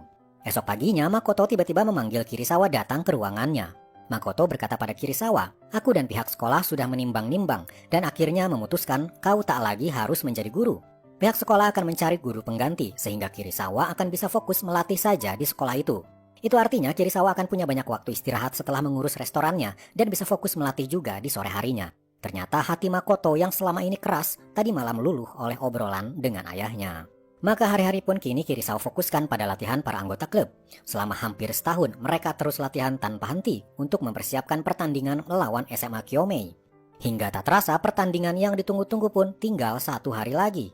Esok paginya, Makoto tiba-tiba memanggil Kirisawa datang ke ruangannya. Makoto berkata pada Kirisawa, aku dan pihak sekolah sudah menimbang-nimbang dan akhirnya memutuskan kau tak lagi harus menjadi guru. Pihak sekolah akan mencari guru pengganti sehingga Kirisawa akan bisa fokus melatih saja di sekolah itu. Itu artinya Kirisawa akan punya banyak waktu istirahat setelah mengurus restorannya dan bisa fokus melatih juga di sore harinya. Ternyata hati Makoto yang selama ini keras tadi malam luluh oleh obrolan dengan ayahnya. Maka hari-hari pun kini Kirisawa fokuskan pada latihan para anggota klub. Selama hampir setahun mereka terus latihan tanpa henti untuk mempersiapkan pertandingan melawan SMA Kyomei. Hingga tak terasa pertandingan yang ditunggu-tunggu pun tinggal 1 hari lagi.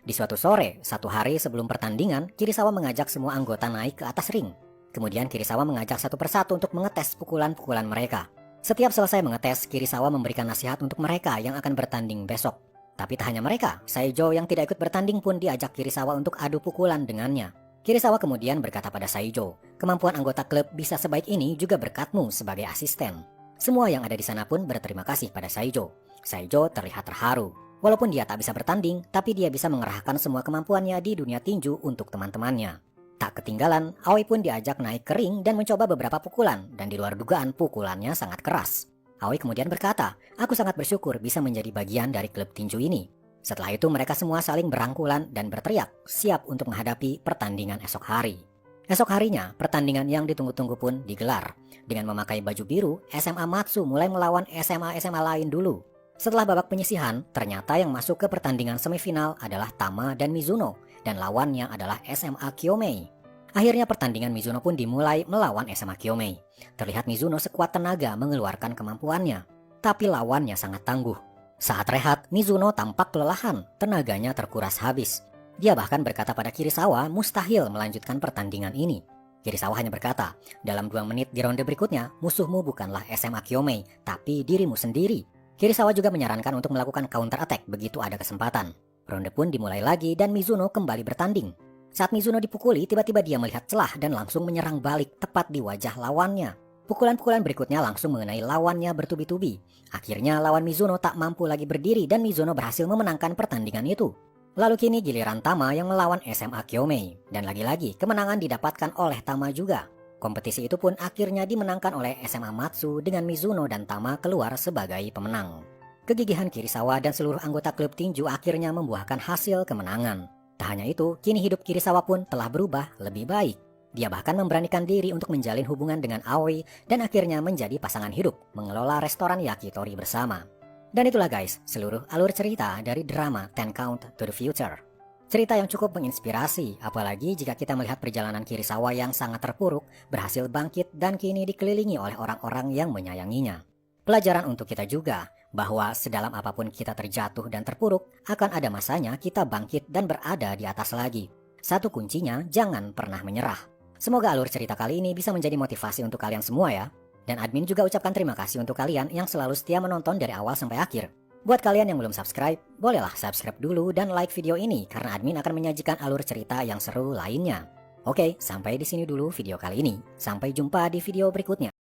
Di suatu sore, 1 hari sebelum pertandingan, Kirisawa mengajak semua anggota naik ke atas ring. Kemudian Kirisawa mengajak satu persatu untuk mengetes pukulan-pukulan mereka. Setiap selesai mengetes, Kirisawa memberikan nasihat untuk mereka yang akan bertanding besok. Tapi tak hanya mereka, Saijo yang tidak ikut bertanding pun diajak Kirisawa untuk adu pukulan dengannya. Kirisawa kemudian berkata pada Saijo, kemampuan anggota klub bisa sebaik ini juga berkatmu sebagai asisten. Semua yang ada di sana pun berterima kasih pada Saijo. Saijo terlihat terharu. Walaupun dia tak bisa bertanding, tapi dia bisa mengerahkan semua kemampuannya di dunia tinju untuk teman-temannya. Tak ketinggalan, Aoi pun diajak naik ke ring dan mencoba beberapa pukulan, dan di luar dugaan pukulannya sangat keras. Aoi kemudian berkata, aku sangat bersyukur bisa menjadi bagian dari klub tinju ini. Setelah itu mereka semua saling berangkulan dan berteriak, siap untuk menghadapi pertandingan esok hari. Esok harinya, pertandingan yang ditunggu-tunggu pun digelar. Dengan memakai baju biru, SMA Matsu mulai melawan SMA-SMA lain dulu. Setelah babak penyisihan, ternyata yang masuk ke pertandingan semifinal adalah Tama dan Mizuno, dan lawannya adalah SMA Kyomei. Akhirnya pertandingan Mizuno pun dimulai melawan SMA Kyomei. Terlihat Mizuno sekuat tenaga mengeluarkan kemampuannya, tapi lawannya sangat tangguh. Saat rehat, Mizuno tampak kelelahan, tenaganya terkuras habis. Dia bahkan berkata pada Kirisawa mustahil melanjutkan pertandingan ini. Kirisawa hanya berkata, dalam 2 menit di ronde berikutnya, musuhmu bukanlah SMA Kyomei, tapi dirimu sendiri. Kirisawa juga menyarankan untuk melakukan counter attack begitu ada kesempatan. Ronde pun dimulai lagi dan Mizuno kembali bertanding. Saat Mizuno dipukuli, tiba-tiba dia melihat celah dan langsung menyerang balik tepat di wajah lawannya. Pukulan-pukulan berikutnya langsung mengenai lawannya bertubi-tubi. Akhirnya lawan Mizuno tak mampu lagi berdiri dan Mizuno berhasil memenangkan pertandingan itu. Lalu kini giliran Tama yang melawan SMA Kyomei. Dan lagi-lagi kemenangan didapatkan oleh Tama juga. Kompetisi itu pun akhirnya dimenangkan oleh SMA Matsu dengan Mizuno dan Tama keluar sebagai pemenang. Kegigihan Kirisawa dan seluruh anggota klub tinju akhirnya membuahkan hasil kemenangan. Tak hanya itu, kini hidup Kirisawa pun telah berubah lebih baik. Dia bahkan memberanikan diri untuk menjalin hubungan dengan Aoi dan akhirnya menjadi pasangan hidup, mengelola restoran yakitori bersama. Dan itulah guys, seluruh alur cerita dari drama Ten Count to the Future. Cerita yang cukup menginspirasi, apalagi jika kita melihat perjalanan Kirisawa yang sangat terpuruk, berhasil bangkit dan kini dikelilingi oleh orang-orang yang menyayanginya. Pelajaran untuk kita juga, bahwa sedalam apapun kita terjatuh dan terpuruk, akan ada masanya kita bangkit dan berada di atas lagi. Satu kuncinya, jangan pernah menyerah. Semoga alur cerita kali ini bisa menjadi motivasi untuk kalian semua ya. Dan admin juga ucapkan terima kasih untuk kalian yang selalu setia menonton dari awal sampai akhir. Buat kalian yang belum subscribe, bolehlah subscribe dulu dan like video ini karena admin akan menyajikan alur cerita yang seru lainnya. Oke, sampai di sini dulu video kali ini. Sampai jumpa di video berikutnya.